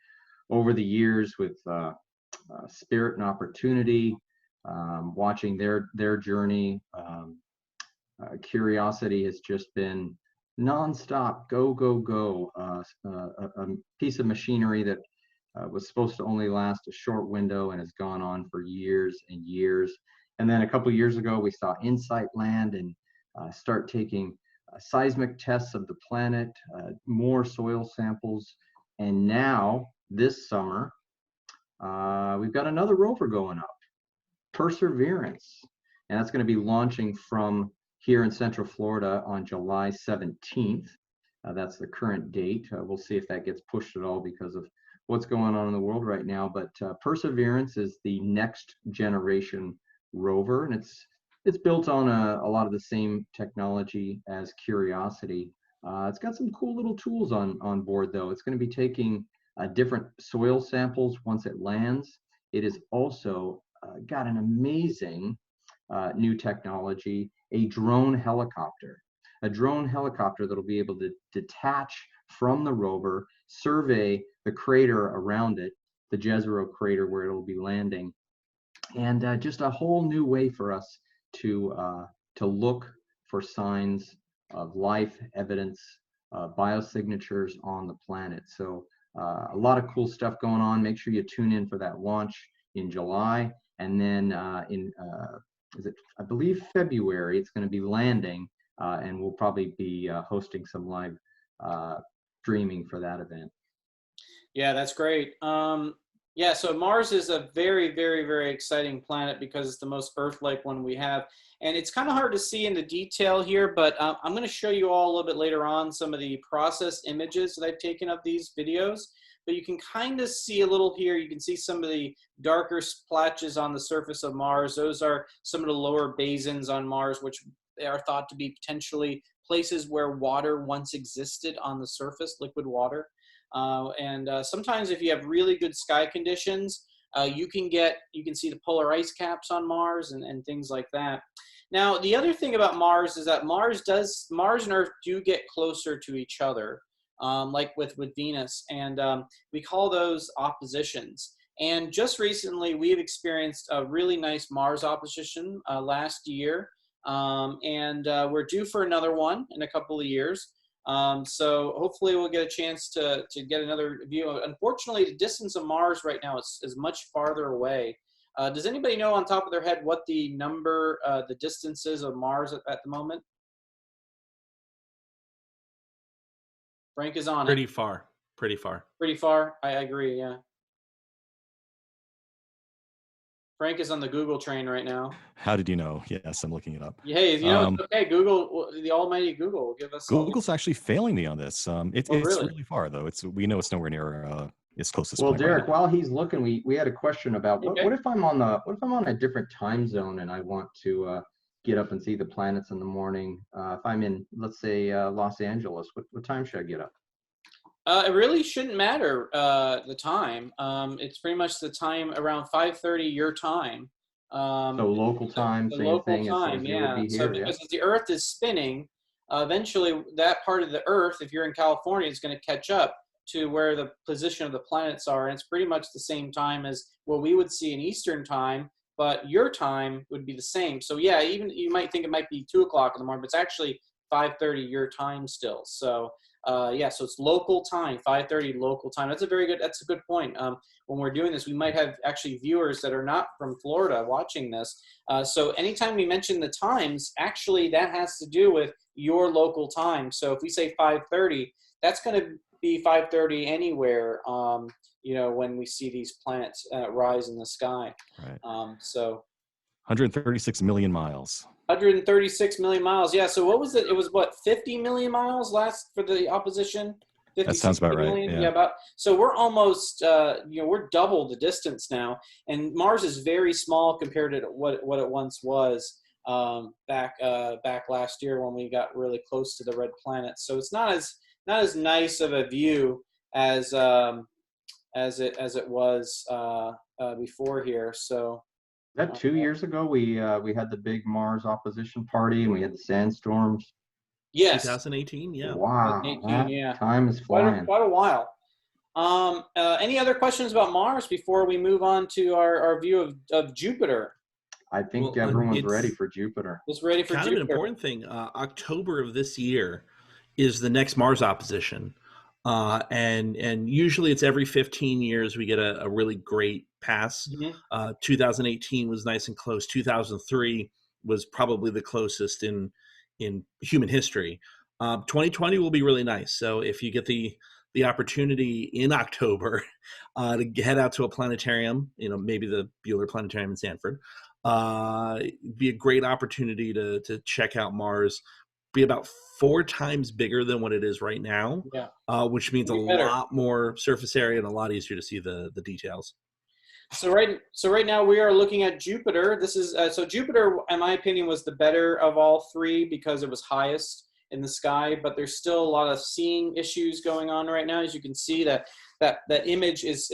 over the years with Spirit and Opportunity, watching their journey. Curiosity has just been nonstop, go, go, go. A piece of machinery that was supposed to only last a short window and has gone on for years and years. And then a couple of years ago, we saw InSight land and start taking seismic tests of the planet, more soil samples. And now, this summer, we've got another rover going up, Perseverance. And that's going to be launching from here in Central Florida on July 17th. That's the current date. We'll see if that gets pushed at all because of what's going on in the world right now. But Perseverance is the next generation rover, and it's built on a lot of the same technology as Curiosity. It's got some cool little tools on board, though. It's going to be taking different soil samples once it lands. It has also got an amazing new technology, a drone helicopter that'll be able to detach from the rover, survey the crater around it, the Jezero crater where it'll be landing, and just a whole new way for us to look for signs of life, evidence, biosignatures on the planet. So a lot of cool stuff going on. Make sure you tune in for that launch in July, and then I believe February, it's going to be landing, and we'll probably be hosting some live streaming for that event. Yeah, that's great. Yeah, so Mars is a very, very, very exciting planet because it's the most Earth-like one we have. And it's kind of hard to see in the detail here, but I'm going to show you all a little bit later on some of the processed images that I've taken of these videos. But you can kind of see a little here. You can see some of the darker splotches on the surface of Mars. Those are some of the lower basins on Mars, which are thought to be potentially places where water once existed on the surface, liquid water. Sometimes if you have really good sky conditions, you can see the polar ice caps on Mars and things like that. Now, the other thing about Mars is that Mars and Earth do get closer to each other. like with Venus, and we call those oppositions. And just recently, we've experienced a really nice Mars opposition last year, and we're due for another one in a couple of years. So hopefully we'll get a chance to get another view. Unfortunately, the distance of Mars right now is much farther away. Does anybody know on top of their head what the the distance is of Mars at the moment? Frank is on Pretty it. far. Pretty far. Pretty far. I agree. Yeah. Frank is on the Google train right now. How did you know? Yes, I'm looking it up. Hey, it's okay. Google, the almighty Google, will give us. Google's actually failing me on this. It's really? really far though. We know it's nowhere near its closest. Well, point Derek, right while he's looking, we had a question about what if I'm on a different time zone and I want to get up and see the planets in the morning? If I'm in, let's say, Los Angeles, what time should I get up? It really shouldn't matter the time. It's pretty much the time around 5:30 your time. So local time, same local thing time, as you would be here. So because as the Earth is spinning, eventually that part of the Earth, if you're in California, is going to catch up to where the position of the planets are, and it's pretty much the same time as what we would see in Eastern time, but your time would be the same. So yeah, even you might think it might be 2 o'clock in the morning, but it's actually 5:30 your time still. So yeah, so it's local time, 5:30 local time. That's a good point. When we're doing this, we might have actually viewers that are not from Florida watching this. So anytime we mention the times, actually that has to do with your local time. So if we say 5:30, that's going to be 5:30 anywhere, when we see these planets rise in the sky. Right. So 136 million miles. 136 million miles. Yeah. So what was it? It was what, 50 million miles last for the opposition? 50, that sounds about right. Yeah. So we're almost, we're double the distance now. And Mars is very small compared to what it once was back last year when we got really close to the red planet. So it's not as nice of a view as it was before here. So. That 2 years ago, we had the big Mars opposition party and we had the sandstorms. Yes. 2018, yeah. Wow, 2018, yeah. Time is flying. Quite a while. Any other questions about Mars before we move on to our view of Jupiter? I think everyone's ready for Jupiter. It's ready for Jupiter. Kind of an important thing. October of this year is the next Mars opposition. And usually it's every 15 years we get a really great pass. Mm-hmm. 2018 was nice and close. 2003 was probably the closest in human history. 2020 will be really nice. So if you get the opportunity in October to head out to a planetarium, maybe the Buehler Planetarium in Sanford, be a great opportunity to check out Mars. Be about 4 times bigger than what it is right now, which means a lot more surface area and a lot easier to see the details. So right now we are looking at Jupiter. This is so Jupiter, in my opinion, was the better of all 3 because it was highest in the sky. But there's still a lot of seeing issues going on right now. As you can see, that image is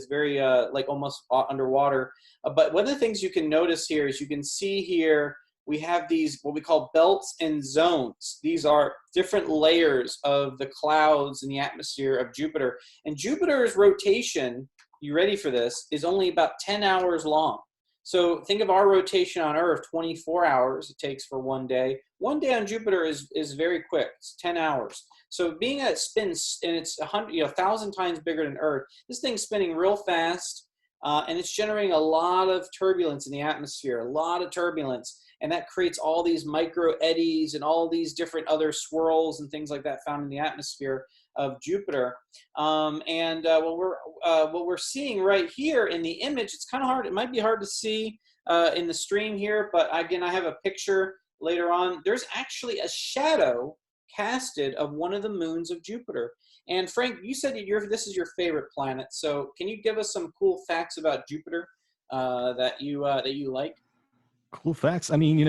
very like almost underwater. But one of the things you can notice here is you can see here. We have these, what we call belts and zones. These are different layers of the clouds in the atmosphere of Jupiter. And Jupiter's rotation, you ready for this, is only about 10 hours long. So think of our rotation on Earth, 24 hours it takes for one day. One day on Jupiter is very quick. It's 10 hours. So being that it spins, and it's 1,000 times bigger than Earth, this thing's spinning real fast, and it's generating a lot of turbulence in the atmosphere, a lot of turbulence. And that creates all these micro eddies and all these different other swirls and things like that found in the atmosphere of Jupiter. What we're seeing right here in the image, it's kind of hard. It might be hard to see in the stream here, but again, I have a picture later on. There's actually a shadow casted of one of the moons of Jupiter. And Frank, you said this is your favorite planet. So can you give us some cool facts about Jupiter that you like? Cool facts. I mean,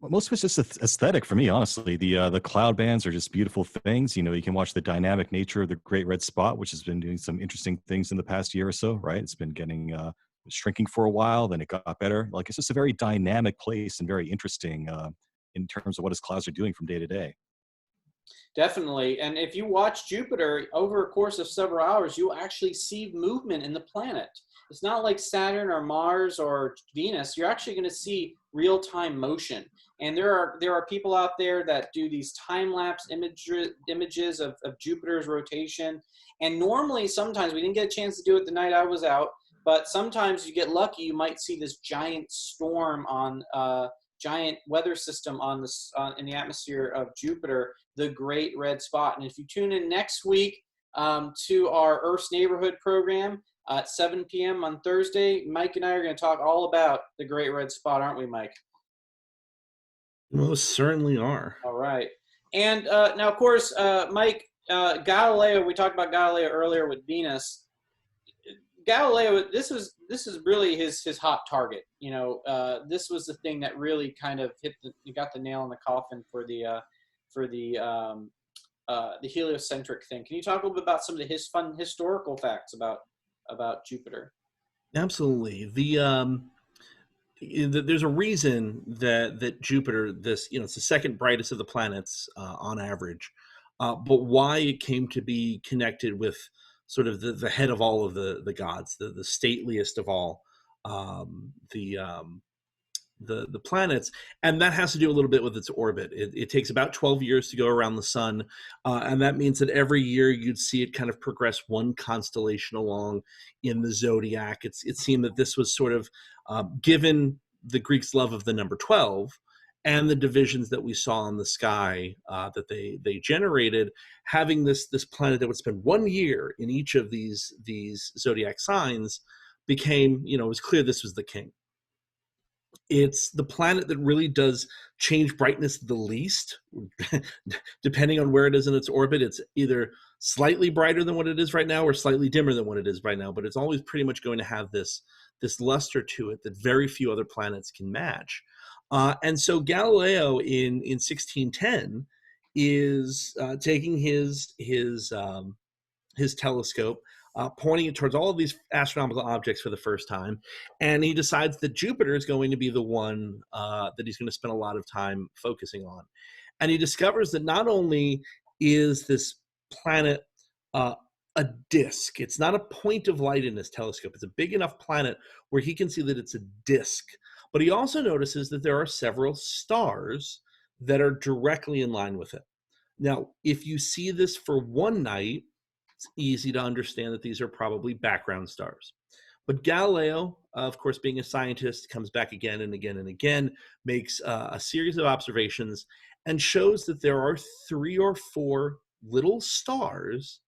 most of it's just aesthetic for me, honestly. The cloud bands are just beautiful things. You can watch the dynamic nature of the Great Red Spot, which has been doing some interesting things in the past year or so, right? It's been getting shrinking for a while, then it got better. Like, it's just a very dynamic place and very interesting in terms of what its clouds are doing from day to day. Definitely. And if you watch Jupiter over a course of several hours, you'll actually see movement in the planet. It's not like Saturn or Mars or Venus. You're actually going to see real-time motion. And there are people out there that do these time-lapse images of Jupiter's rotation. And normally, sometimes, we didn't get a chance to do it the night I was out, but sometimes you get lucky, you might see this giant storm on giant weather system on this in the atmosphere of Jupiter, the Great Red Spot. And if you tune in next week to our Earth's Neighborhood program at 7 p.m. on Thursday, Mike and I are going to talk all about the Great Red Spot, aren't we, Mike? Most certainly are. All right. And now, of course, Mike, Galileo, we talked about Galileo earlier with Venus. Galileo, this is really his hot target. You know, this was the thing that really kind of got the nail in the coffin for the heliocentric thing. Can you talk a little bit about some of his fun historical facts about Jupiter? Absolutely. There's a reason that Jupiter, it's the second brightest of the planets on average, but why it came to be connected with sort of the head of all of the gods, the stateliest of all the planets, and that has to do a little bit with its orbit. It takes about 12 years to go around the sun, and that means that every year you'd see it kind of progress one constellation along in the zodiac. It seemed that this was sort of given the Greeks' love of the number 12 and the divisions that we saw in the sky that they generated, having this planet that would spend 1 year in each of these zodiac signs became, it was clear this was the king. It's the planet that really does change brightness the least. Depending on where it is in its orbit, it's either slightly brighter than what it is right now or slightly dimmer than what it is right now, but it's always pretty much going to have this luster to it that very few other planets can match. And so Galileo in 1610 is taking his telescope, pointing it towards all of these astronomical objects for the first time, and he decides that Jupiter is going to be the one that he's going to spend a lot of time focusing on. And he discovers that not only is this planet a disk, it's not a point of light in his telescope, it's a big enough planet where he can see that it's a disk, but he also notices that there are several stars that are directly in line with it. Now, if you see this for one night, it's easy to understand that these are probably background stars. But Galileo, of course, being a scientist, comes back again and again and again, makes a series of observations, and shows that there are 3 or 4 little stars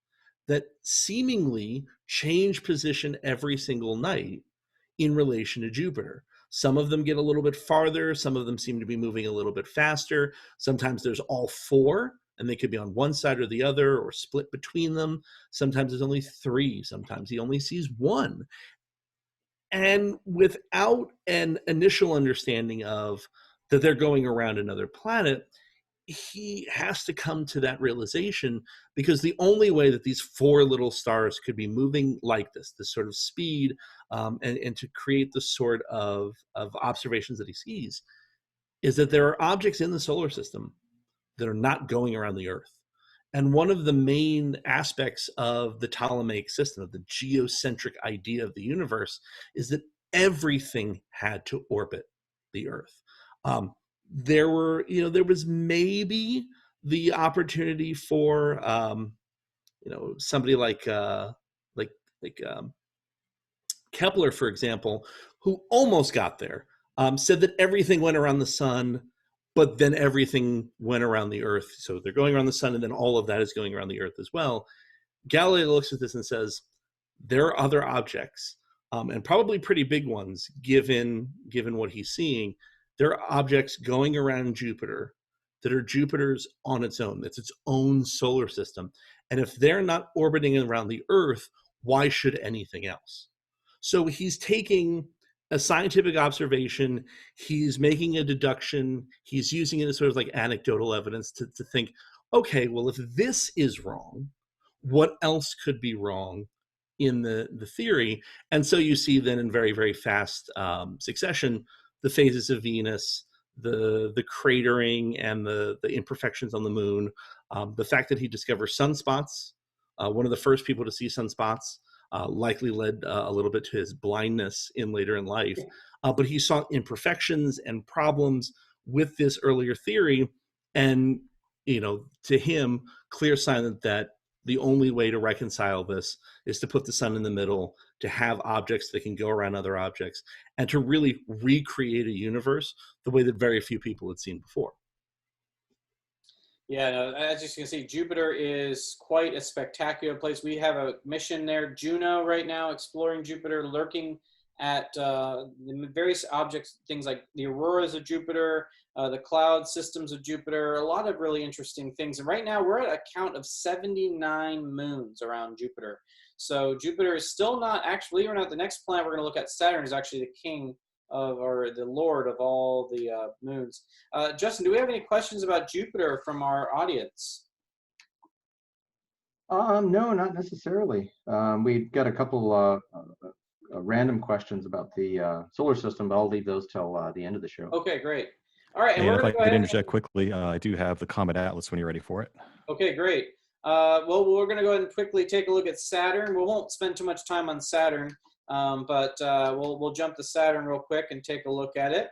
that seemingly change position every single night in relation to Jupiter. Some of them get a little bit farther. Some of them seem to be moving a little bit faster. Sometimes there's all 4, and they could be on one side or the other or split between them. Sometimes there's only 3. Sometimes he only sees 1. And without an initial understanding of that they're going around another planet, he has to come to that realization, because the only way that these 4 little stars could be moving like this sort of speed, and to create the sort of observations that he sees, is that there are objects in the solar system that are not going around the Earth. And one of the main aspects of the Ptolemaic system, of the geocentric idea of the universe, is that everything had to orbit the Earth. There was maybe the opportunity for somebody like Kepler, for example, who almost got there, said that everything went around the sun, but then everything went around the Earth. So they're going around the sun, and then all of that is going around the Earth as well. Galileo looks at this and says, there are other objects, and probably pretty big ones, given what he's seeing. There are objects going around Jupiter that are Jupiter's on its own. It's its own solar system. And if they're not orbiting around the Earth, why should anything else? So he's taking a scientific observation, he's making a deduction, he's using it as sort of like anecdotal evidence to think, okay, well, if this is wrong, what else could be wrong in the theory? And so you see then in very, very fast succession, the phases of Venus, the cratering and the imperfections on the moon, the fact that he discovered sunspots, one of the first people to see sunspots, likely led a little bit to his blindness later in life. But he saw imperfections and problems with this earlier theory, and to him, clear sign that the only way to reconcile this is to put the sun in the middle, to have objects that can go around other objects, and to really recreate a universe the way that very few people had seen before. Yeah, no, as you can see, Jupiter is quite a spectacular place. We have a mission there, Juno, right now, exploring Jupiter, lurking at the various objects, things like the auroras of Jupiter, the cloud systems of Jupiter, a lot of really interesting things. And right now, we're at a count of 79 moons around Jupiter. So Jupiter is still not, actually, believe it or not, the next planet we're going to look at, Saturn, is actually the king of, or the lord of all the moons. Justin, do we have any questions about Jupiter from our audience? No, not necessarily. We've got a couple random questions about the solar system, but I'll leave those till the end of the show. Okay, great. All right, and if I could interject quickly, I do have the Comet Atlas when you're ready for it. Okay, great. Well, we're going to go ahead and quickly take a look at Saturn. We won't spend too much time on Saturn, but we'll jump to Saturn real quick and take a look at it.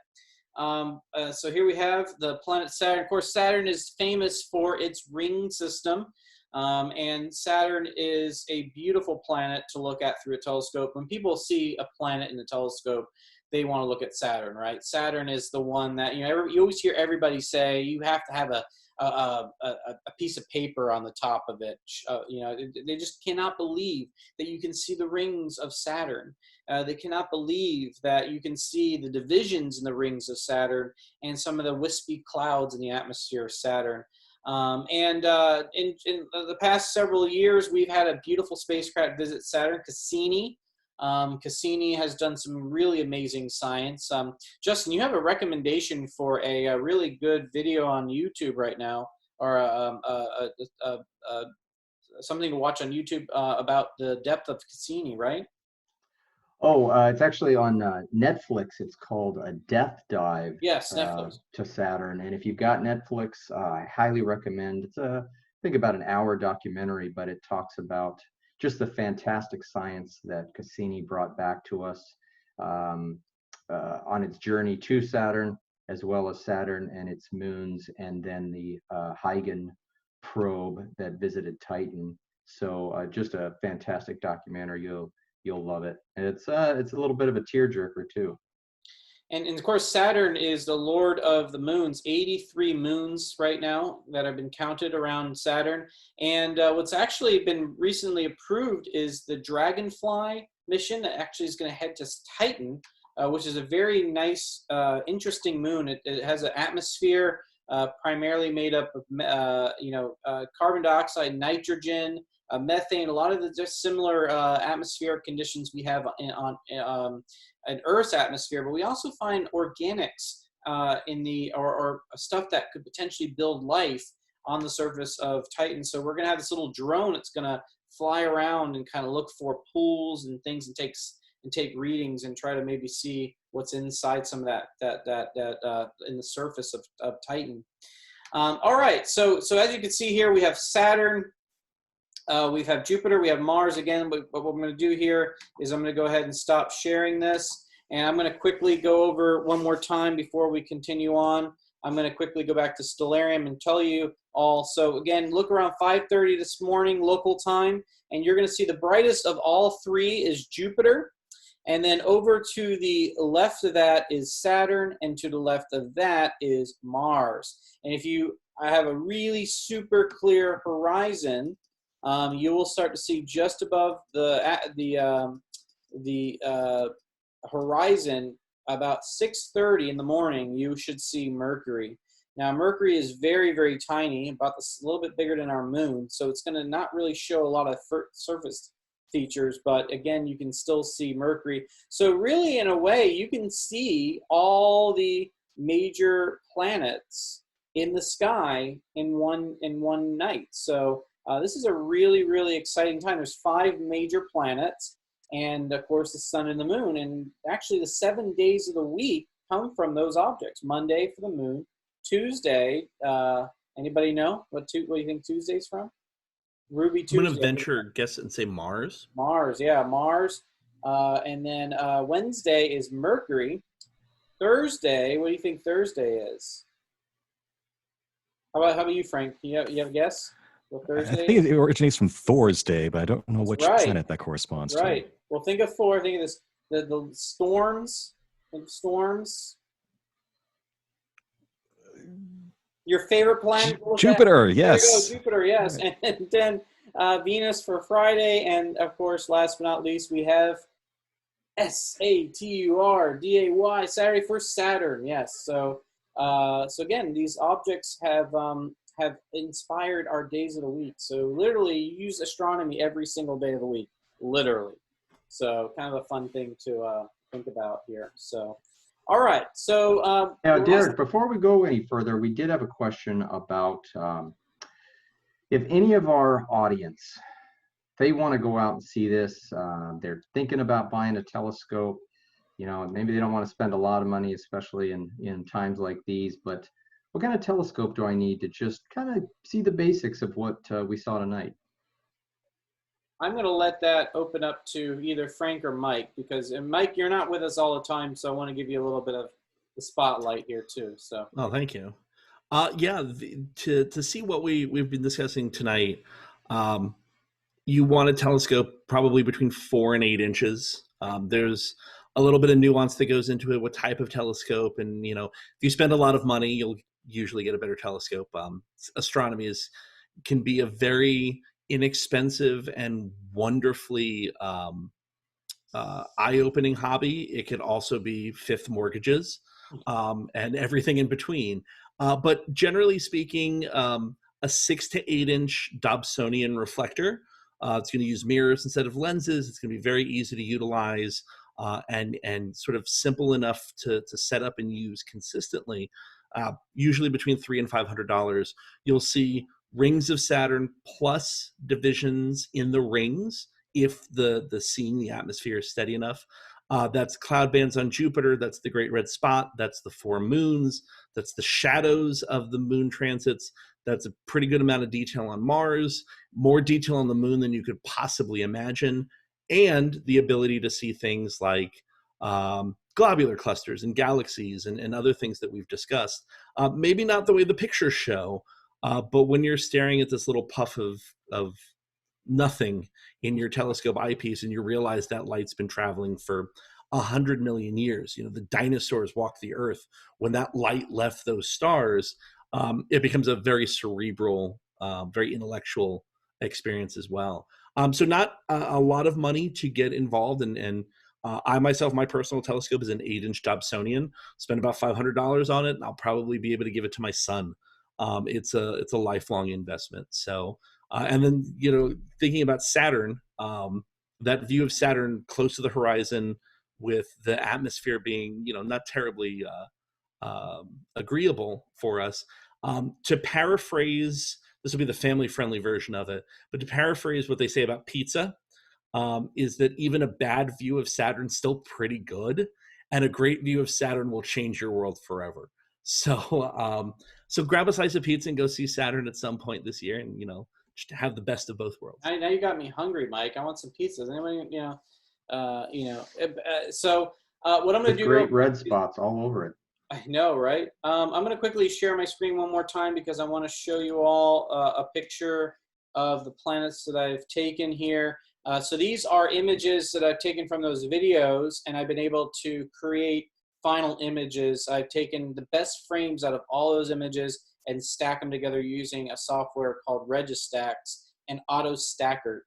So here we have the planet Saturn. Of course, Saturn is famous for its ring system, and Saturn is a beautiful planet to look at through a telescope. When people see a planet in a telescope, they want to look at Saturn, right? Saturn is the one that, you always hear everybody say you have to have a piece of paper on the top of it. They just cannot believe that you can see the rings of Saturn. They cannot believe that you can see the divisions in the rings of Saturn and some of the wispy clouds in the atmosphere of Saturn. In the past several years, we've had a beautiful spacecraft visit Saturn, Cassini. Cassini has done some really amazing science. Justin, you have a recommendation for a really good video on YouTube right now, or something to watch on YouTube about the depth of Cassini, right? Oh, it's actually on Netflix. It's called A Death Dive. Yes, Netflix. To Saturn. And if you've got Netflix, I highly recommend. It's I think about an hour documentary, but it talks about just the fantastic science that Cassini brought back to us on its journey to Saturn, as well as Saturn and its moons, and then the Huygens probe that visited Titan. So just a fantastic documentary. You'll love it. And it's a little bit of a tearjerker too. And of course, Saturn is the lord of the moons, 83 moons right now that have been counted around Saturn. And what's actually been recently approved is the Dragonfly mission that actually is going to head to Titan, which is a very nice, interesting moon. It has an atmosphere primarily made up of, carbon dioxide, nitrogen, methane, a lot of the just similar atmospheric conditions we have on an Earth's atmosphere, but we also find organics in the or stuff that could potentially build life on the surface of Titan. So we're going to have this little drone that's going to fly around and kind of look for pools and things and take readings and try to maybe see what's inside some of that in the surface of Titan. All right, so as you can see here, we have Saturn. We have Jupiter, we have Mars again, but what I'm going to do here is I'm going to go ahead and stop sharing this, and I'm going to quickly go over one more time before we continue on. I'm going to quickly go back to Stellarium and tell you all. So again, look around 5:30 this morning local time, and you're going to see the brightest of all three is Jupiter, and then over to the left of that is Saturn, and to the left of that is Mars. And if I have a really super clear horizon, you will start to see just above the horizon, about 6:30 in the morning, you should see Mercury. Now, Mercury is very, very tiny, a little bit bigger than our moon, so it's going to not really show a lot of surface features, but again, you can still see Mercury. So really, in a way, you can see all the major planets in the sky in one night. So this is a really, really exciting time. There's 5 major planets, and of course the sun and the moon. And actually the 7 days of the week come from those objects. Monday for the moon. Tuesday, anybody know what do you think Tuesday's from? Ruby Tuesday. I'm going to venture guess and say Mars. Mars, yeah, Mars. And then Wednesday is Mercury. Thursday, what do you think Thursday is? How about you, Frank? You have a guess? What Thursday? I think it originates from Thor's day, but I don't know which planet that corresponds to. Right. Well, think of Thor. Think of this: the storms. Think of storms. Your favorite planet? Jupiter. Yes. There you go, Jupiter. Yes. Right. And then Venus for Friday, and of course, last but not least, we have Saturday, Saturday for Saturn. Yes. So again, these objects have inspired our days of the week. So literally, you use astronomy every single day of the week, literally. So kind of a fun thing to think about here. So, all right. So now, Derek, before we go any further, we did have a question about if any of our audience, they want to go out and see this, they're thinking about buying a telescope. You know, maybe they don't want to spend a lot of money, especially in times like these, but what kind of telescope do I need to just kind of see the basics of what we saw tonight? I'm going to let that open up to either Frank or Mike, because Mike, you're not with us all the time, so I want to give you a little bit of the spotlight here too. So. Oh, thank you. Yeah, to see what we've been discussing tonight, you want a telescope probably between 4 and 8 inches. There's a little bit of nuance that goes into it, what type of telescope, and if you spend a lot of money, you'll usually get a better telescope. Astronomy can be a very inexpensive and wonderfully eye-opening hobby. It could also be fifth mortgages and everything in between. But generally speaking, a 6 to 8 inch Dobsonian reflector. It's going to use mirrors instead of lenses. It's going to be very easy to utilize and sort of simple enough to set up and use consistently. Usually between $300 and $500. You'll see rings of Saturn plus divisions in the rings if the atmosphere is steady enough. That's cloud bands on Jupiter. That's the Great Red Spot. That's the 4 moons. That's the shadows of the moon transits. That's a pretty good amount of detail on Mars, more detail on the moon than you could possibly imagine, and the ability to see things like globular clusters and galaxies and other things that we've discussed. Maybe not the way the pictures show, but when you're staring at this little puff of nothing in your telescope eyepiece and you realize that light's been traveling for 100 million years, the dinosaurs walked the earth. When that light left those stars, it becomes a very cerebral, very intellectual experience as well. So not a lot of money to get involved, and I myself, my personal telescope is an 8-inch Dobsonian. Spend about $500 on it, and I'll probably be able to give it to my son. It's a lifelong investment. So, and then thinking about Saturn, that view of Saturn close to the horizon, with the atmosphere being not terribly agreeable for us. To paraphrase, this will be the family-friendly version of it, but to paraphrase what they say about pizza, is that even a bad view of Saturn's still pretty good, and a great view of Saturn will change your world forever. So grab a slice of pizza and go see Saturn at some point this year, and just have the best of both worlds. Now you got me hungry, Mike. I want some pizzas. Anybody, So what I'm going to do? Great red spots all over it. I know, right? I'm going to quickly share my screen one more time because I want to show you all a picture of the planets that I've taken here. So these are images that I've taken from those videos, and I've been able to create final images. I've taken the best frames out of all those images and stack them together using a software called Registax and AutoStacker.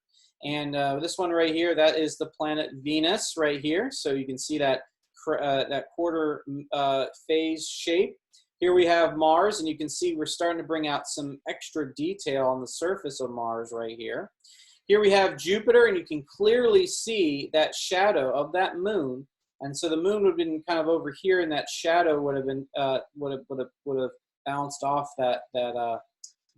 And this one right here, that is the planet Venus right here. So you can see that quarter phase shape. Here we have Mars, and you can see we're starting to bring out some extra detail on the surface of Mars right here. Here we have Jupiter, and you can clearly see that shadow of that moon. And so the moon would have been kind of over here, and that shadow would have been would have bounced off the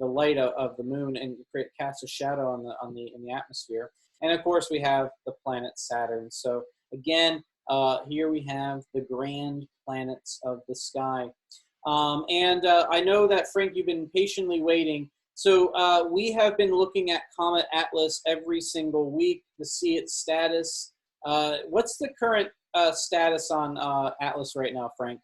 light of the moon and cast a shadow in the atmosphere. And of course, we have the planet Saturn. So again, here we have the grand planets of the sky. I know that, Frank, you've been patiently waiting. So we have been looking at Comet Atlas every single week to see its status. What's the current status on Atlas right now, Frank?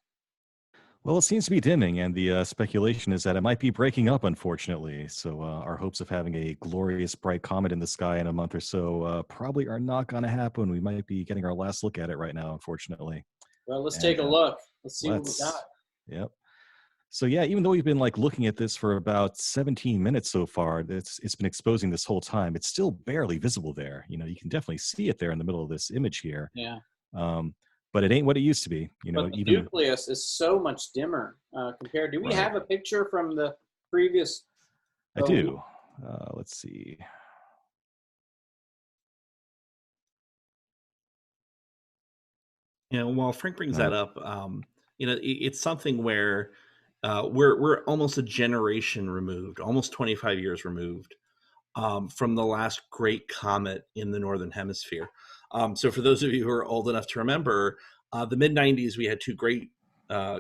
Well, it seems to be dimming, and the speculation is that it might be breaking up, unfortunately. So our hopes of having a glorious bright comet in the sky in a month or so probably are not going to happen. We might be getting our last look at it right now, unfortunately. Well, let's take a look. Let's see what we got. Yep. So yeah, even though we've been looking at this for about 17 minutes so far, it's been exposing this whole time. It's still barely visible there. You can definitely see it there in the middle of this image here. Yeah. But it ain't what it used to be. But the nucleus is so much dimmer compared. Do we have a picture from the previous? I do. Let's see. While Frank brings that up, it's something where we're almost a generation removed, almost 25 years removed from the last great comet in the Northern Hemisphere. So for those of you who are old enough to remember, the mid-90s, we had two great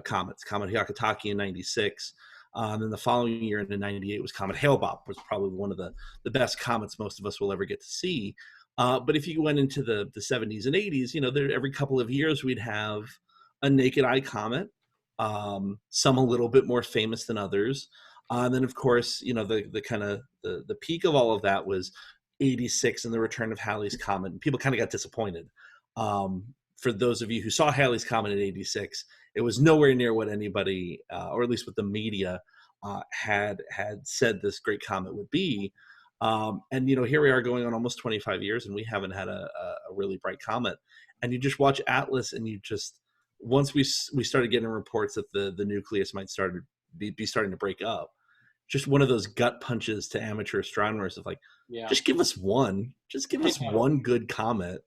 comets, Comet Hyakutake in 96. And then the following year in 98 was Comet Hale-Bopp, was probably one of the best comets most of us will ever get to see. But if you went into the 70s and 80s, every couple of years we'd have a naked eye comet, some a little bit more famous than others. And then, of course, the kind of the peak of all of that was 86 and the return of Halley's Comet. And people kind of got disappointed. For those of you who saw Halley's Comet in 86, it was nowhere near what anybody, or at least what the media, had said this great comet would be. And here we are going on almost 25 years, and we haven't had a really bright comet. And you just watch Atlas, and once we started getting reports that the nucleus might be starting to break up, just one of those gut punches to amateur astronomers of just give us one, one good comet,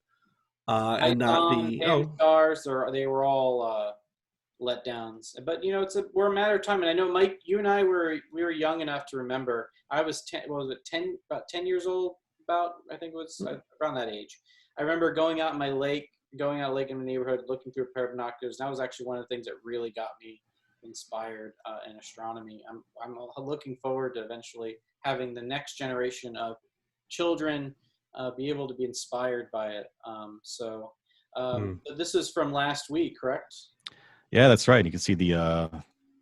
and not be stars, or they were all letdowns. But we're a matter of time. And I know, Mike, you and I we were young enough to remember. I was 10. What was it? 10? About 10 years old. I think it was around that age. I remember going out in my lake, in the neighborhood, looking through a pair of binoculars. And that was actually one of the things that really got me inspired in astronomy. I'm looking forward to eventually having the next generation of children be able to be inspired by it. So this is from last week, correct? Yeah, that's right. You can see the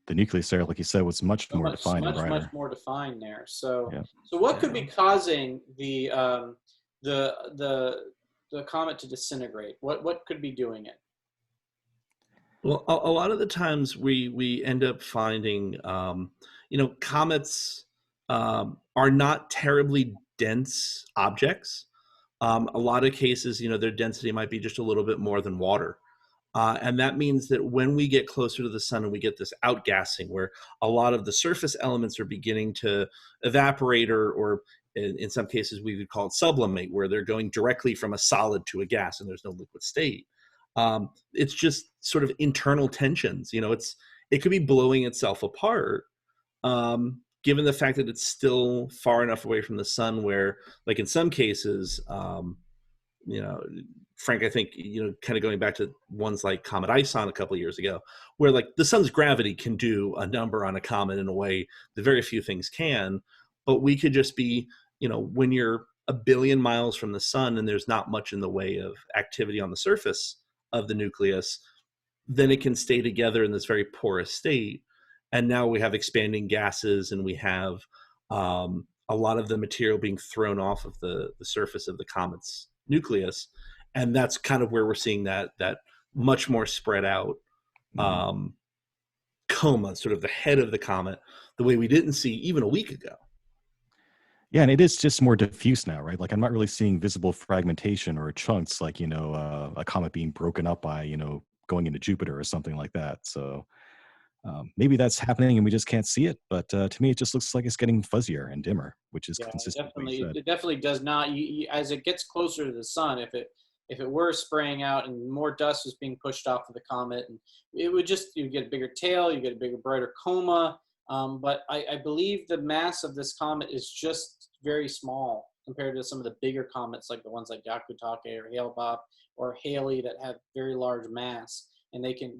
nucleus there, like you said, was much more defined and brighter. Much more defined there. So what could be causing the comet to disintegrate? What could be doing it? Well, a lot of the times we end up finding, comets are not terribly dense objects. A lot of cases, their density might be just a little bit more than water. And that means that when we get closer to the sun and we get this outgassing, where a lot of the surface elements are beginning to evaporate, or in some cases we would call it sublimate, where they're going directly from a solid to a gas and there's no liquid state. It's just sort of internal tensions. It could be blowing itself apart, given the fact that it's still far enough away from the sun where, like in some cases, Frank, I think, kind of going back to ones like Comet Ison a couple of years ago, where the sun's gravity can do a number on a comet in a way that very few things can. But we could just be, when you're a billion miles from the sun and there's not much in the way of activity on the surface of the nucleus, then it can stay together in this very porous state. And now we have expanding gases, and we have a lot of the material being thrown off of the surface of the comet's nucleus. And that's kind of where we're seeing that much more spread out coma, sort of the head of the comet, the way we didn't see even a week ago. Yeah, and it is just more diffuse now, right? I'm not really seeing visible fragmentation or chunks like, a comet being broken up by, going into Jupiter or something like that. So maybe that's happening and we just can't see it. But to me, it just looks like it's getting fuzzier and dimmer, which is consistent. It definitely does not. As it gets closer to the sun, if it were spraying out and more dust was being pushed off of the comet, and you get a bigger tail, you get a bigger, brighter coma. But I believe the mass of this comet is just very small compared to some of the bigger comets, like the ones like Hyakutake or Hale-Bopp Halley that have very large mass, and they can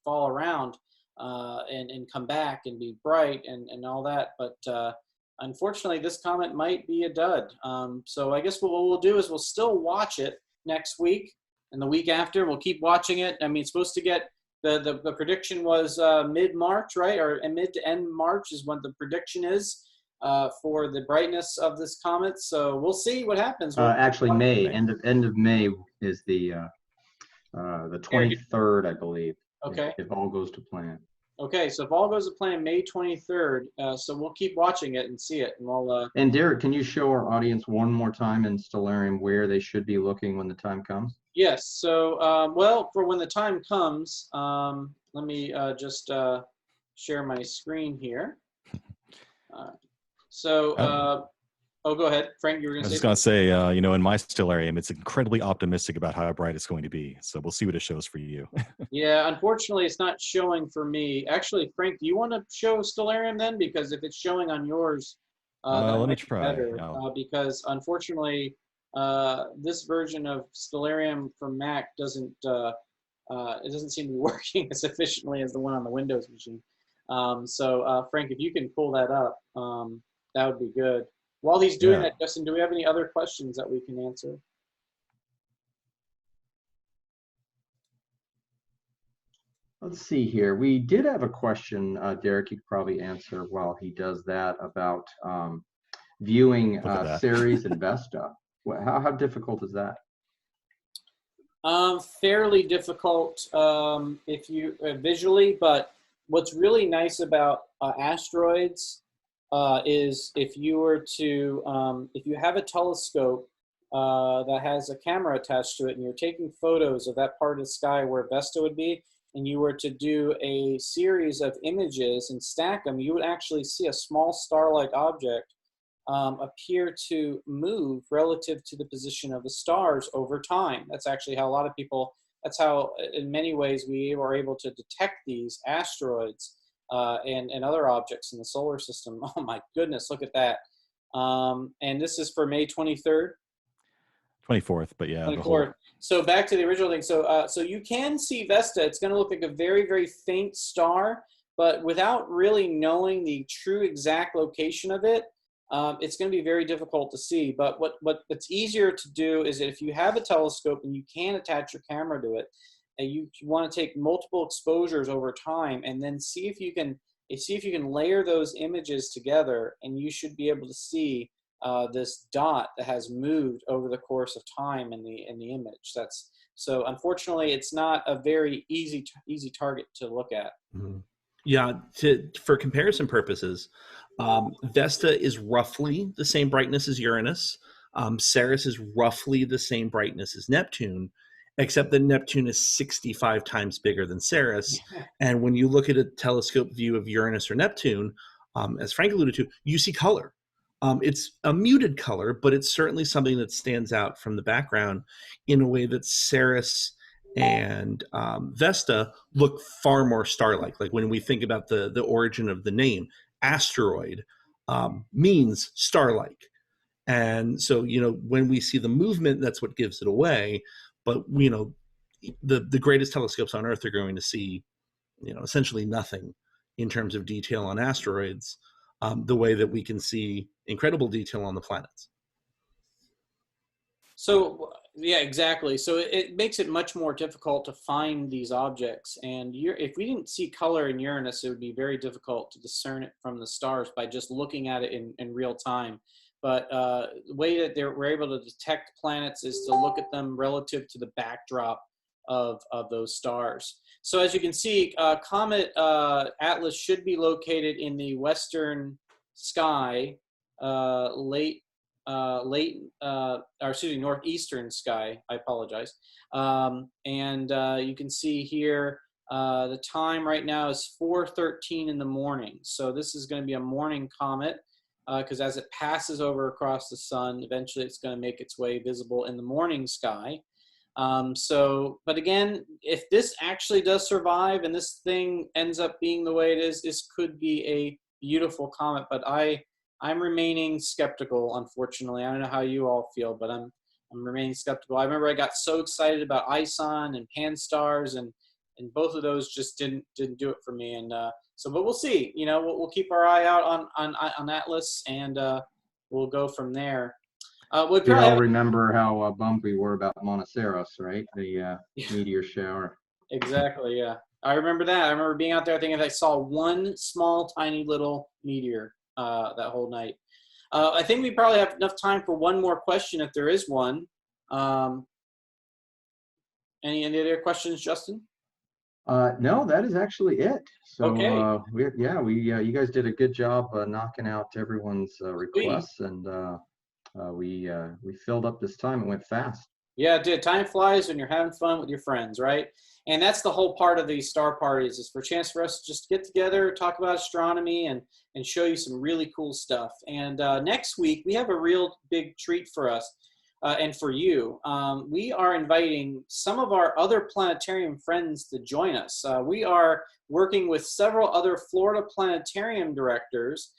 fall around and come back and be bright and all that. But unfortunately, this comet might be a dud. So I guess what we'll do is we'll still watch it next week and the week after. We'll keep watching it. I mean, it's supposed to get the prediction was mid-March, right? Or mid to end March is what the prediction is for the brightness of this comet. So we'll see what happens. Actually, May, end of May is the 23rd, I believe. Okay. If all goes to plan. Okay, so if all goes to plan, May 23rd. So we'll keep watching it and see it, and we'll. And Derek, can you show our audience one more time in Stellarium where they should be looking when the time comes? Yes. So, well, for when the time comes, let me just share my screen here. Oh, go ahead, Frank. You were going to say. I was just going to say, you know, in my Stellarium, it's incredibly optimistic about how bright it's going to be. So we'll see what it shows for you. Yeah, unfortunately, it's not showing for me. Actually, Frank, do you want to show Stellarium then? Because if it's showing on yours, let me try. better. Because unfortunately, this version of Stellarium from Mac doesn't it doesn't seem to be working as efficiently as the one on the Windows machine. Frank, if you can pull that up, that would be good. While he's doing that, Justin, do we have any other questions that we can answer? Let's see here. We did have a question, Derek, you could probably answer while he does that, about viewing Ceres and Vesta. How difficult is that? Fairly difficult if you visually, but what's really nice about asteroids is if you were to, if you have a telescope that has a camera attached to it and you're taking photos of that part of the sky where Vesta would be, and you were to do a series of images and stack them, you would actually see a small star-like object appear to move relative to the position of the stars over time. That's actually how a lot of people, that's how in many ways we are able to detect these asteroids and other objects in the solar system. Oh my goodness, look at that. And this is for May 23rd. 24th, but yeah. 24th. So back to the original thing. So you can see Vesta. It's going to look like a very, very faint star, but without really knowing the true exact location of it, it's going to be very difficult to see. But what's easier to do is that if you have a telescope and you can attach your camera to it, and you want to take multiple exposures over time, and then see if you can layer those images together, and you should be able to see this dot that has moved over the course of time in the image. So unfortunately, it's not a very easy target to look at. Mm-hmm. Yeah, for comparison purposes, Vesta is roughly the same brightness as Uranus. Ceres is roughly the same brightness as Neptune, except that Neptune is 65 times bigger than Ceres. And when you look at a telescope view of Uranus or Neptune, as Frank alluded to, you see color. It's a muted color, but it's certainly something that stands out from the background in a way that Ceres and Vesta look far more star-like. Like when we think about the origin of the name, asteroid means star-like. And so, when we see the movement, that's what gives it away. But, the greatest telescopes on Earth are going to see, essentially nothing in terms of detail on asteroids, the way that we can see incredible detail on the planets. So, yeah, exactly. So it makes it much more difficult to find these objects. And if we didn't see color in Uranus, it would be very difficult to discern it from the stars by just looking at it in real time. But the way that we're able to detect planets is to look at them relative to the backdrop of those stars. So as you can see, Comet Atlas should be located in the western sky, northeastern sky. I apologize. And you can see here the time right now is 4:13 in the morning. So this is going to be a morning comet. Because as it passes over across the sun, eventually it's going to make its way visible in the morning sky. But again, if this actually does survive and this thing ends up being the way it is, this could be a beautiful comet. But I'm remaining skeptical, unfortunately. I don't know how you all feel, but I'm remaining skeptical. I remember I got so excited about ISON and Pan-STARRS, and both of those just didn't do it for me. And but we'll see. You know, we'll keep our eye out on Atlas, and we'll go from there. We all remember how bummed we were about Monoceros, right? The meteor shower. Exactly, yeah. I remember that. I remember being out there thinking I saw one small, tiny little meteor that whole night. I think we probably have enough time for one more question if there is one. Any other questions, Justin? No, that is actually it. So okay. You guys did a good job knocking out everyone's requests, and we filled up this time. It went fast. Yeah, it did. Time flies when you're having fun with your friends, right? And that's the whole part of these star parties, is for a chance for us to just get together, talk about astronomy, and show you some really cool stuff. And next week, we have a real big treat for us and for you. We are inviting some of our other planetarium friends to join us. We are working with several other Florida planetarium directors.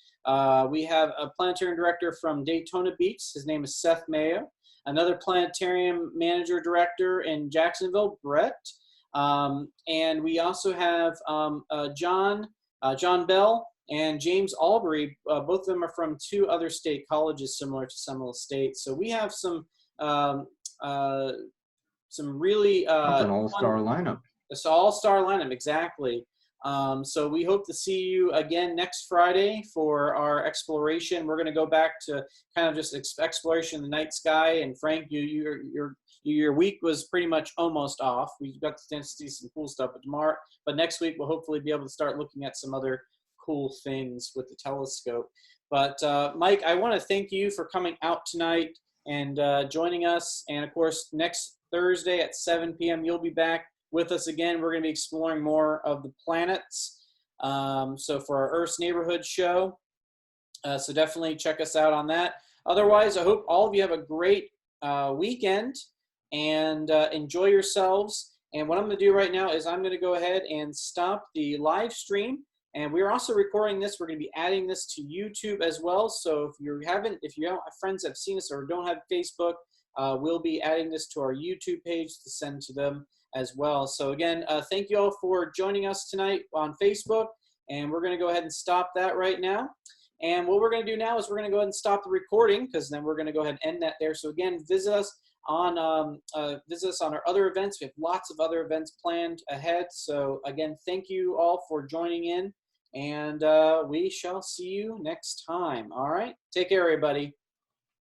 We have a planetarium director from Daytona Beach. His name is Seth Mayo. Another planetarium manager director in Jacksonville, Brett. And we also have John Bell and James Albury. Both of them are from two other state colleges similar to Seminole State. So we have some really an all-star lineup. It's an all-star lineup, exactly. So we hope to see you again next Friday for our exploration. We're going to go back to kind of just exploration of the night sky. And Frank, your week was pretty much almost off. We got to see some cool stuff but next week we'll hopefully be able to start looking at some other cool things with the telescope. But Mike, I want to thank you for coming out tonight and joining us. And of course, next Thursday at 7 p.m. you'll be back with us again. We're going to be exploring more of the planets. So for our Earth's Neighborhood show, so definitely check us out on that. Otherwise, I hope all of you have a great weekend and enjoy yourselves. And what I'm going to do right now is I'm going to go ahead and stop the live stream. And we're also recording this. We're going to be adding this to YouTube as well. So if you have friends that have seen us or don't have Facebook, we'll be adding this to our YouTube page to send to them as well. So again, thank you all for joining us tonight on Facebook, and we're going to go ahead and stop that right now. And what we're going to do now is we're going to go ahead and stop the recording, because then we're going to go ahead and end that there. So again, visit us on our other events. We have lots of other events planned ahead. So again, thank you all for joining in, and we shall see you next time. All right, take care, everybody.